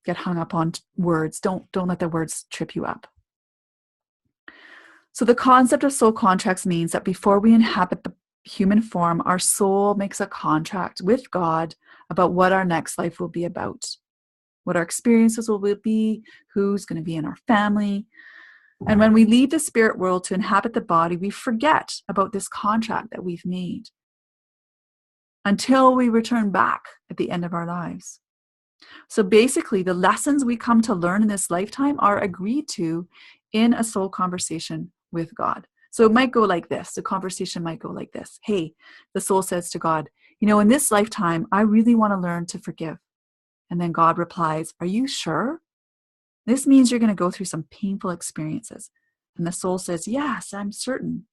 get hung up on words. Don't let the words trip you up. So the concept of soul contracts means that before we inhabit the human form, our soul makes a contract with God about what our next life will be about, what our experiences will be, who's going to be in our family. And when we leave the spirit world to inhabit the body, we forget about this contract that we've made until we return back at the end of our lives. So basically, the lessons we come to learn in this lifetime are agreed to in a soul conversation with God. So it might go like this. The conversation might go like this. Hey, the soul says to God, in this lifetime, I really want to learn to forgive. And then God replies, are you sure? This means you're going to go through some painful experiences. And the soul says, yes, I'm certain.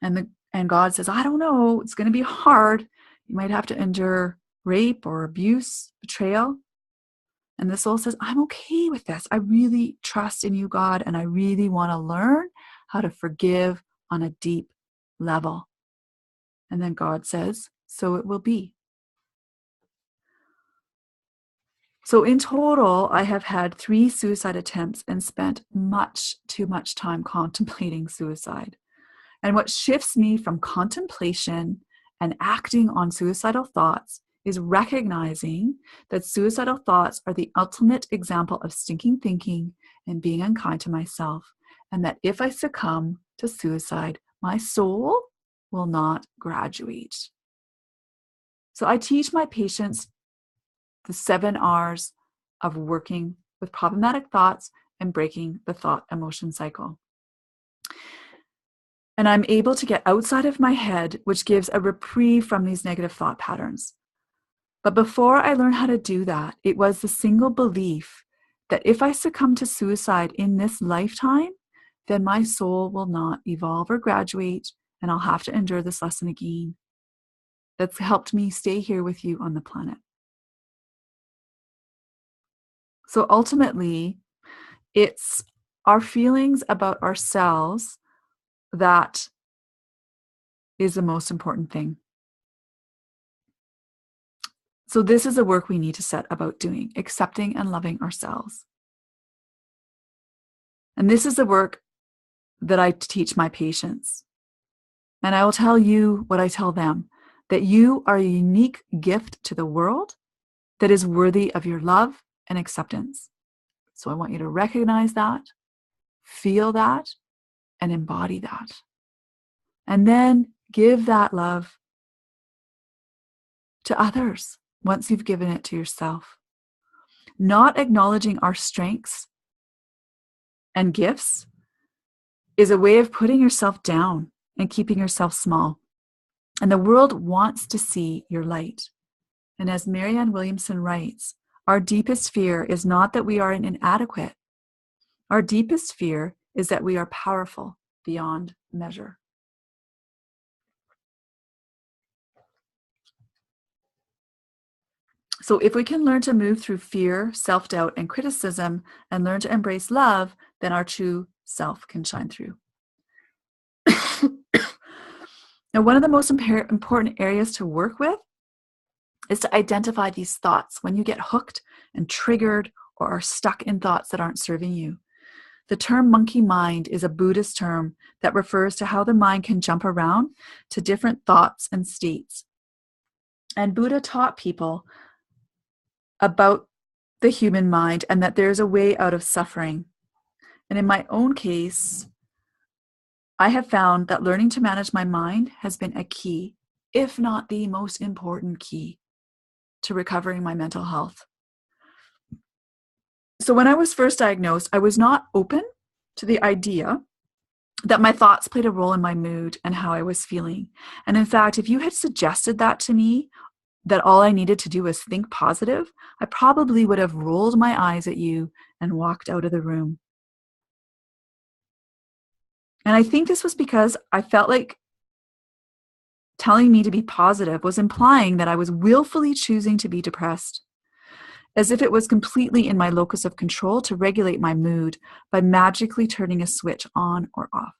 And God says, I don't know. It's going to be hard. You might have to endure rape or abuse, betrayal. And the soul says, I'm okay with this. I really trust in you, God, and I really want to learn how to forgive on a deep level. And then God says, so it will be. So in total, I have had 3 suicide attempts and spent much too much time contemplating suicide. And what shifts me from contemplation and acting on suicidal thoughts is recognizing that suicidal thoughts are the ultimate example of stinking thinking and being unkind to myself, and that if I succumb to suicide, my soul will not graduate. So I teach my patients the 7 R's of working with problematic thoughts and breaking the thought emotion cycle. And I'm able to get outside of my head, which gives a reprieve from these negative thought patterns. But before I learned how to do that, it was the single belief that if I succumb to suicide in this lifetime, then my soul will not evolve or graduate, and I'll have to endure this lesson again. That's helped me stay here with you on the planet. So ultimately, it's our feelings about ourselves that is the most important thing. So this is the work we need to set about doing, accepting and loving ourselves. And this is the work that I teach my patients. And I will tell you what I tell them, that you are a unique gift to the world that is worthy of your love and acceptance. So I want you to recognize that, feel that, and embody that. And then give that love to others once you've given it to yourself. Not acknowledging our strengths and gifts is a way of putting yourself down and keeping yourself small. And the world wants to see your light. And as Marianne Williamson writes, our deepest fear is not that we are inadequate. Our deepest fear is that we are powerful beyond measure. So if we can learn to move through fear, self-doubt, and criticism and learn to embrace love, then our true self can shine through. Now, one of the most important areas to work with is to identify these thoughts when you get hooked and triggered or are stuck in thoughts that aren't serving you. The term monkey mind is a Buddhist term that refers to how the mind can jump around to different thoughts and states. And Buddha taught people about the human mind and that there's a way out of suffering. And in my own case, I have found that learning to manage my mind has been a key, if not the most important key, to recovering my mental health. So when I was first diagnosed, I was not open to the idea that my thoughts played a role in my mood and how I was feeling. And in fact, if you had suggested that to me, that all I needed to do was think positive, I probably would have rolled my eyes at you and walked out of the room. And I think this was because I felt like telling me to be positive was implying that I was willfully choosing to be depressed, as if it was completely in my locus of control to regulate my mood by magically turning a switch on or off.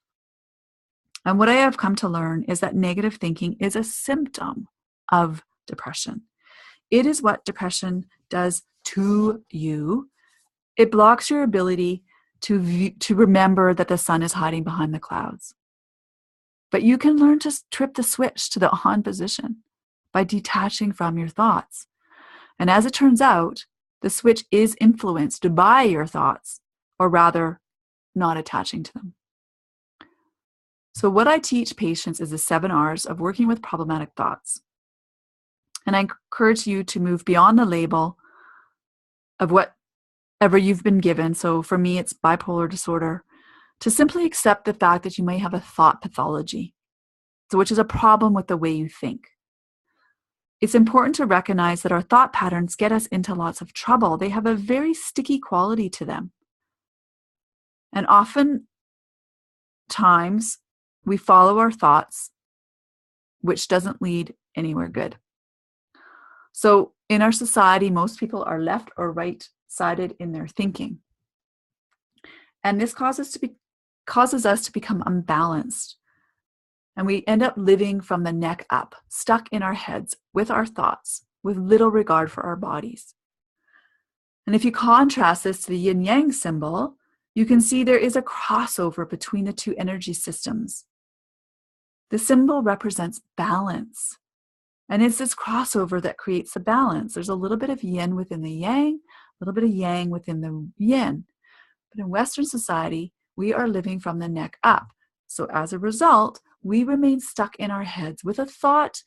And what I have come to learn is that negative thinking is a symptom of depression. It is what depression does to you. It blocks your ability to remember that the sun is hiding behind the clouds. But you can learn to trip the switch to the on position by detaching from your thoughts. And as it turns out, the switch is influenced by your thoughts, or rather, not attaching to them. So what I teach patients is the 7 R's of working with problematic thoughts. And I encourage you to move beyond the label of whatever you've been given. So for me, it's bipolar disorder, to simply accept the fact that you may have a thought pathology, so which is a problem with the way you think. It's important to recognize that our thought patterns get us into lots of trouble. They have a very sticky quality to them. And often times we follow our thoughts, which doesn't lead anywhere good. So in our society, most people are left or right-sided in their thinking. And this causes us to become unbalanced. And we end up living from the neck up, stuck in our heads with our thoughts, with little regard for our bodies. And if you contrast this to the yin-yang symbol, you can see there is a crossover between the two energy systems. The symbol represents balance. And it's this crossover that creates the balance. There's a little bit of yin within the yang, a little bit of yang within the yin. But in Western society, we are living from the neck up. So as a result, we remain stuck in our heads with a thought,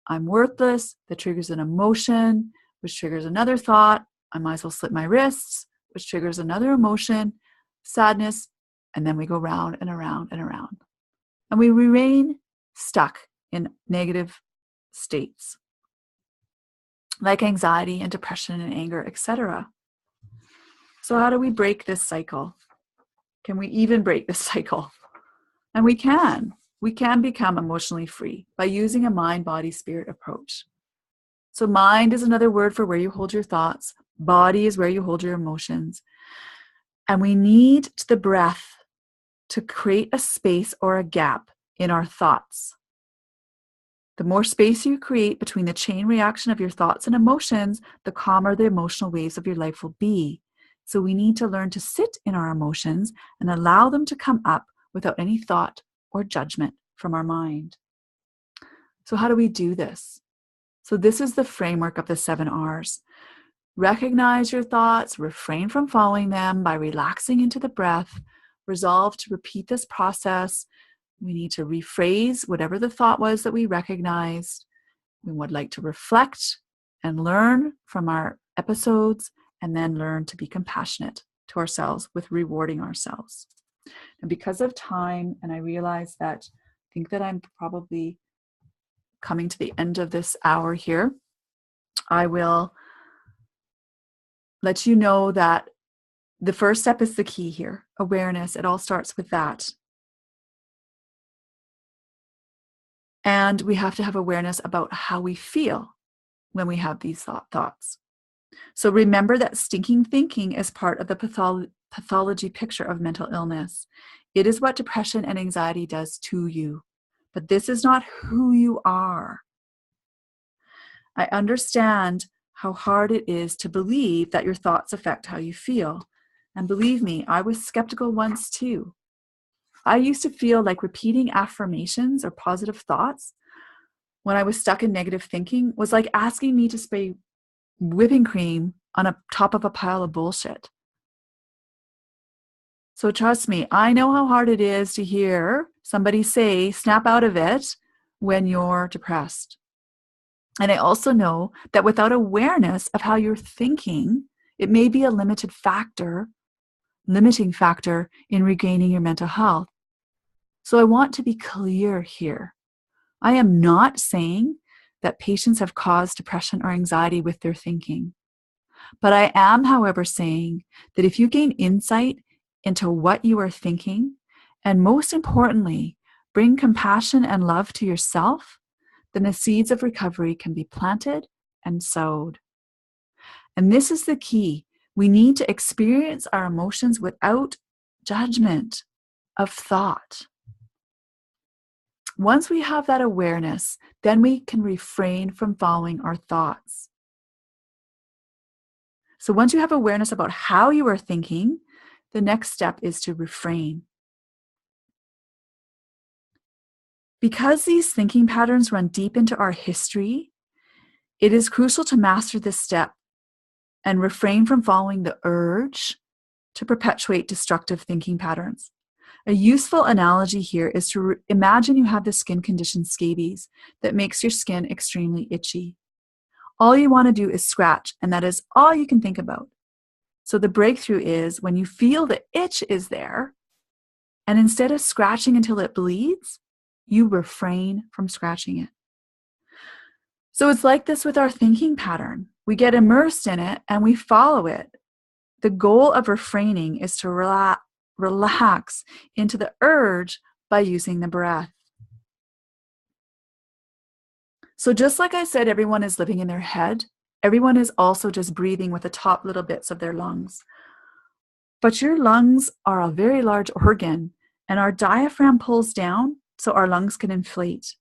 I'm worthless, that triggers an emotion, which triggers another thought, I might as well slit my wrists, which triggers another emotion, sadness, and then we go round and around and around. And we remain stuck in negative states, like anxiety and depression and anger, etc. So how do we break this cycle? Can we even break this cycle? And we can. We can become emotionally free by using a mind, body, spirit approach. So mind is another word for where you hold your thoughts. Body is where you hold your emotions. And we need the breath to create a space or a gap in our thoughts. The more space you create between the chain reaction of your thoughts and emotions, the calmer the emotional waves of your life will be. So we need to learn to sit in our emotions and allow them to come up without any thought or judgment from our mind. So how do we do this? So this is the framework of the 7 R's. Recognize your thoughts, refrain from following them by relaxing into the breath, resolve to repeat this process. We need to rephrase whatever the thought was that we recognized. We would like to reflect and learn from our episodes, and then learn to be compassionate to ourselves with rewarding ourselves. And because of time, and I realize that I think that I'm probably coming to the end of this hour here, I will let you know that the first step is the key here, awareness. It all starts with that. And we have to have awareness about how we feel. when we have these thoughts. So remember that stinking thinking is part of the pathology picture of mental illness. It is what depression and anxiety does to you, but this is not who you are. I understand how hard it is to believe that your thoughts affect how you feel. And believe me, I was skeptical once too. I used to feel like repeating affirmations or positive thoughts when I was stuck in negative thinking was like asking me to spray whipping cream on a top of a pile of bullshit. So trust me, I know how hard it is to hear somebody say, snap out of it when you're depressed. And I also know that without awareness of how you're thinking, it may be a limiting factor in regaining your mental health. So I want to be clear here. I am not saying that patients have caused depression or anxiety with their thinking. But I am, however, saying that if you gain insight into what you are thinking, and most importantly, bring compassion and love to yourself, then the seeds of recovery can be planted and sowed. And this is the key. We need to experience our emotions without judgment of thought. Once we have that awareness, then we can refrain from following our thoughts. So once you have awareness about how you are thinking, the next step is to refrain. Because these thinking patterns run deep into our history, it is crucial to master this step and refrain from following the urge to perpetuate destructive thinking patterns. A useful analogy here is to imagine you have the skin condition scabies that makes your skin extremely itchy. All you want to do is scratch, and that is all you can think about. So the breakthrough is when you feel the itch is there, and instead of scratching until it bleeds, you refrain from scratching it. So it's like this with our thinking pattern. We get immersed in it and we follow it. The goal of refraining is to relax into the urge by using the breath. So just like I said, everyone is living in their head. Everyone is also just breathing with the top little bits of their lungs. But your lungs are a very large organ, and our diaphragm pulls down so our lungs can inflate.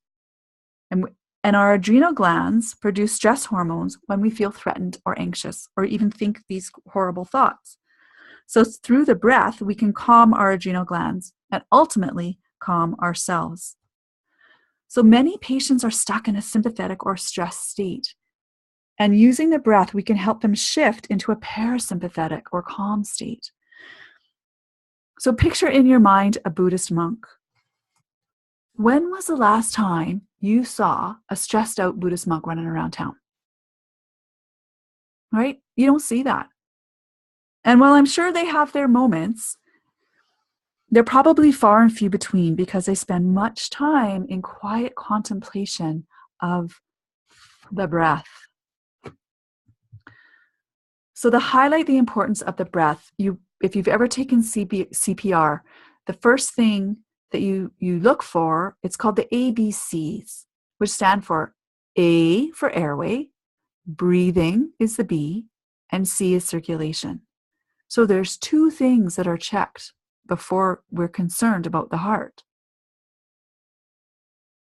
And our adrenal glands produce stress hormones when we feel threatened or anxious or even think these horrible thoughts. So through the breath, we can calm our adrenal glands and ultimately calm ourselves. So many patients are stuck in a sympathetic or stressed state. And using the breath, we can help them shift into a parasympathetic or calm state. So picture in your mind a Buddhist monk. When was the last time you saw a stressed out Buddhist monk running around town? Right? You don't see that. And while I'm sure they have their moments, they're probably far and few between because they spend much time in quiet contemplation of the breath. So to highlight the importance of the breath, if you've ever taken CPR, the first thing that you look for, it's called the ABCs, which stand for A for airway, breathing is the B, and C is circulation. So there's two things that are checked before we're concerned about the heart.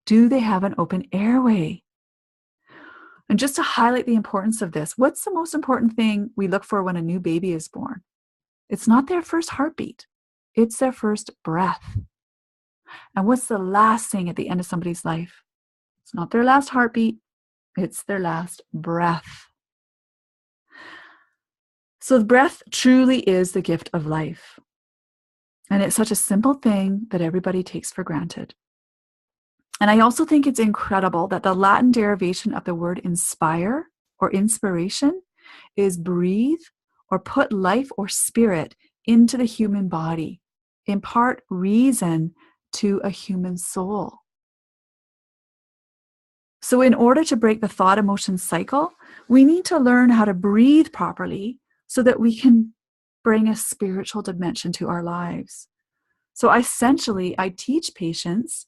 Do they have an open airway? And just to highlight the importance of this, what's the most important thing we look for when a new baby is born? It's not their first heartbeat. It's their first breath. And what's the last thing at the end of somebody's life? It's not their last heartbeat. It's their last breath. So the breath truly is the gift of life. And it's such a simple thing that everybody takes for granted. And I also think it's incredible that the Latin derivation of the word inspire or inspiration is breathe or put life or spirit into the human body, impart reason to a human soul. So in order to break the thought emotion cycle, we need to learn how to breathe properly so that we can bring a spiritual dimension to our lives. So essentially, I teach patients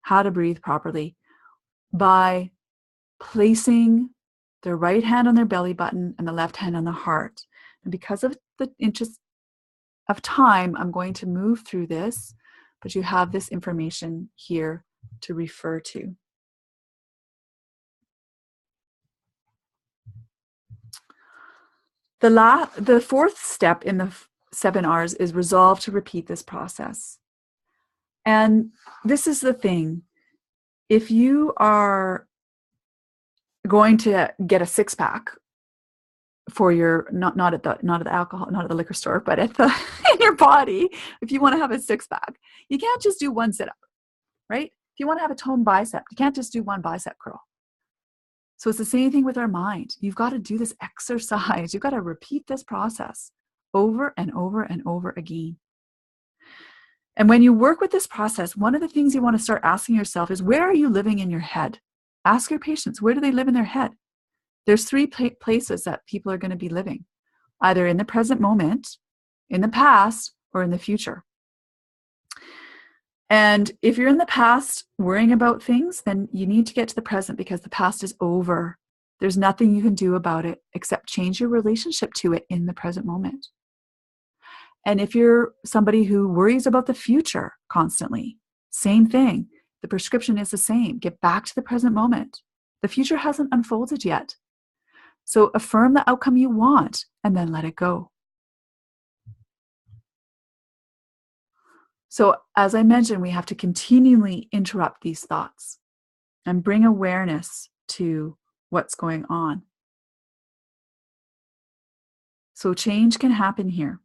how to breathe properly by placing their right hand on their belly button and the left hand on the heart. And because of the interest of time, I'm going to move through this, but you have this information here to refer to. The fourth step in the 7 R's is resolve to repeat this process. And this is the thing. If you are going to get a 6-pack for your not at the alcohol, not at the liquor store, but at the in your body, if you want to have a 6-pack, you can't just do one sit-up, right? If you want to have a toned bicep, you can't just do one bicep curl. So it's the same thing with our mind. You've got to do this exercise. You've got to repeat this process over and over and over again. And when you work with this process, one of the things you want to start asking yourself is, where are you living in your head? Ask your patients, where do they live in their head? There's 3 places that people are going to be living, either in the present moment, in the past, or in the future. And if you're in the past worrying about things, then you need to get to the present, because the past is over. There's nothing you can do about it except change your relationship to it in the present moment. And if you're somebody who worries about the future constantly, same thing. The prescription is the same. Get back to the present moment. The future hasn't unfolded yet. So affirm the outcome you want and then let it go. So as I mentioned, we have to continually interrupt these thoughts and bring awareness to what's going on. So change can happen here.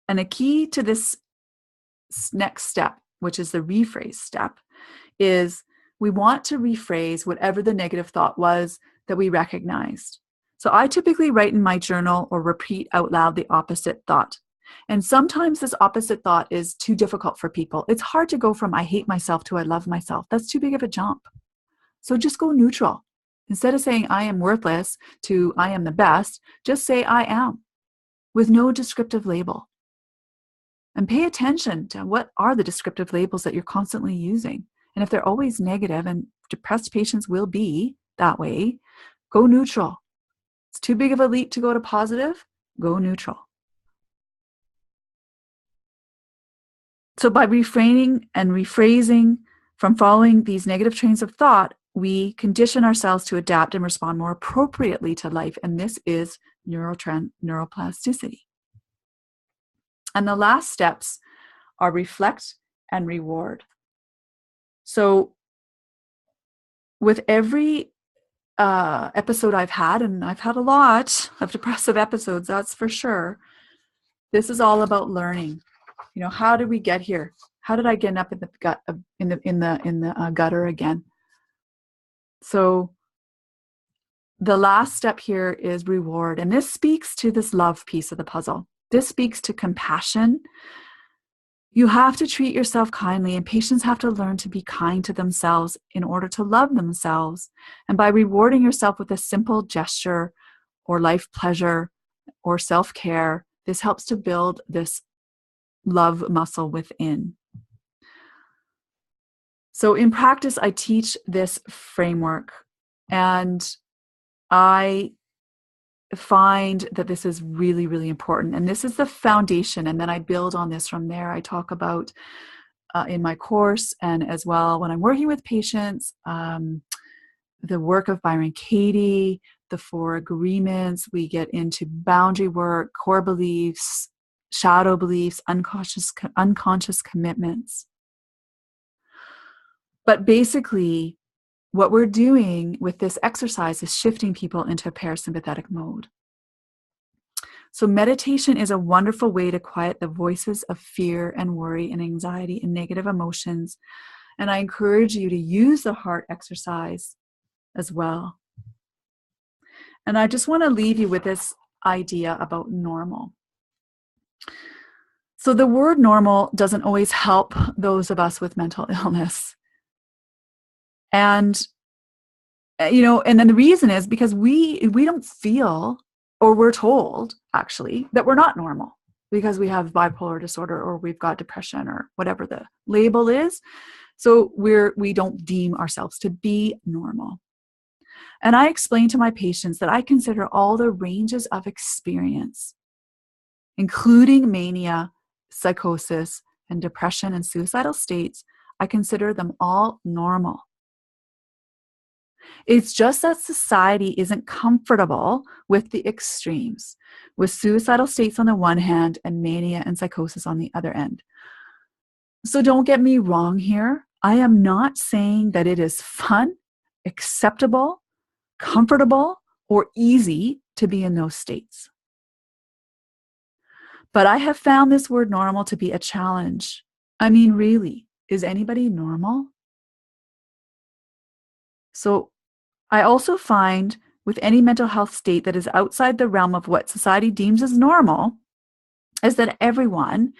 And a key to this next step, which is the rephrase step, is we want to rephrase whatever the negative thought was that we recognized. So I typically write in my journal or repeat out loud the opposite thought. And sometimes this opposite thought is too difficult for people. It's hard to go from I hate myself to I love myself. That's too big of a jump. So just go neutral. Instead of saying I am worthless to I am the best, just say I am, with no descriptive label. And pay attention to what are the descriptive labels that you're constantly using. And if they're always negative, and depressed patients will be that way, go neutral. It's too big of a leap to go to positive, go neutral. So by refraining and rephrasing from following these negative trains of thought, we condition ourselves to adapt and respond more appropriately to life. And this is neuroplasticity. And the last steps are reflect and reward. So with every episode I've had, and I've had a lot of depressive episodes, that's for sure, this is all about learning. You know, how did we get here? How did I get up in the gut, in the gutter again? So the last step here is reward, and this speaks to this love piece of the puzzle. This speaks to compassion. You have to treat yourself kindly, and patients have to learn to be kind to themselves in order to love themselves. And by rewarding yourself with a simple gesture or life pleasure or self-care, this helps to build this love muscle within. So in practice, I teach this framework, and I find that this is really, really important. And this is the foundation. And then I build on this from there. I talk about in my course, and as well when I'm working with patients, the work of Byron Katie, the 4 agreements. We get into boundary work, core beliefs, shadow beliefs, unconscious commitments. But basically, what we're doing with this exercise is shifting people into a parasympathetic mode. So meditation is a wonderful way to quiet the voices of fear and worry and anxiety and negative emotions. And I encourage you to use the heart exercise as well. And I just want to leave you with this idea about normal. So the word normal doesn't always help those of us with mental illness. And, you know, and then the reason is because we don't feel, or we're told actually, that we're not normal because we have bipolar disorder or we've got depression or whatever the label is. So we don't deem ourselves to be normal. And I explain to my patients that I consider all the ranges of experience, including mania, psychosis, and depression and suicidal states, I consider them all normal. It's just that society isn't comfortable with the extremes, with suicidal states on the one hand and mania and psychosis on the other end. So don't get me wrong here. I am not saying that it is fun, acceptable, comfortable, or easy to be in those states. But I have found this word normal to be a challenge. I mean, really, is anybody normal? So I also find with any mental health state that is outside the realm of what society deems as normal, is that everyone,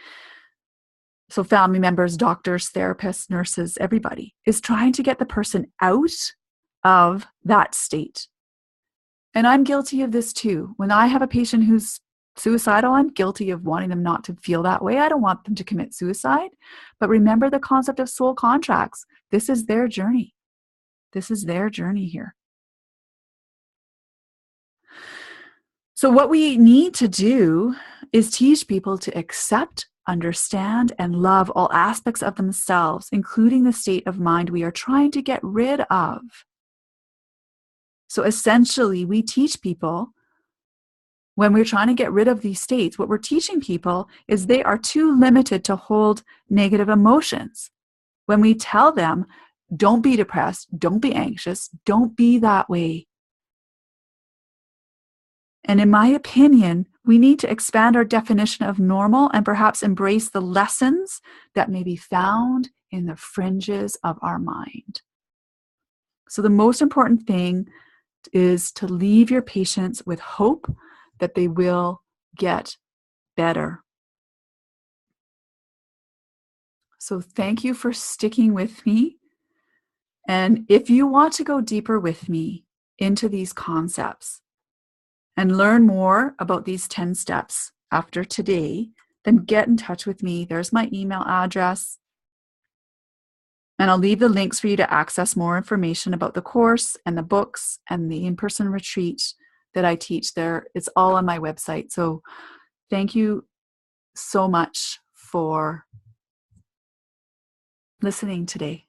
so family members, doctors, therapists, nurses, everybody, is trying to get the person out of that state. And I'm guilty of this too. When I have a patient who's suicidal, I'm guilty of wanting them not to feel that way. I don't want them to commit suicide. But remember the concept of soul contracts. This is their journey. This is their journey here. So what we need to do is teach people to accept, understand, and love all aspects of themselves, including the state of mind we are trying to get rid of. So essentially, we teach people, when we're trying to get rid of these states, what we're teaching people is they are too limited to hold negative emotions. When we tell them, don't be depressed, don't be anxious, don't be that way. And in my opinion, we need to expand our definition of normal and perhaps embrace the lessons that may be found in the fringes of our mind. So the most important thing is to leave your patients with hope that they will get better. So thank you for sticking with me. And if you want to go deeper with me into these concepts and learn more about these 10 steps after today, then get in touch with me. There's my email address. And I'll leave the links for you to access more information about the course and the books and the in-person retreat that I teach there. It's all on my website. So thank you so much for listening today.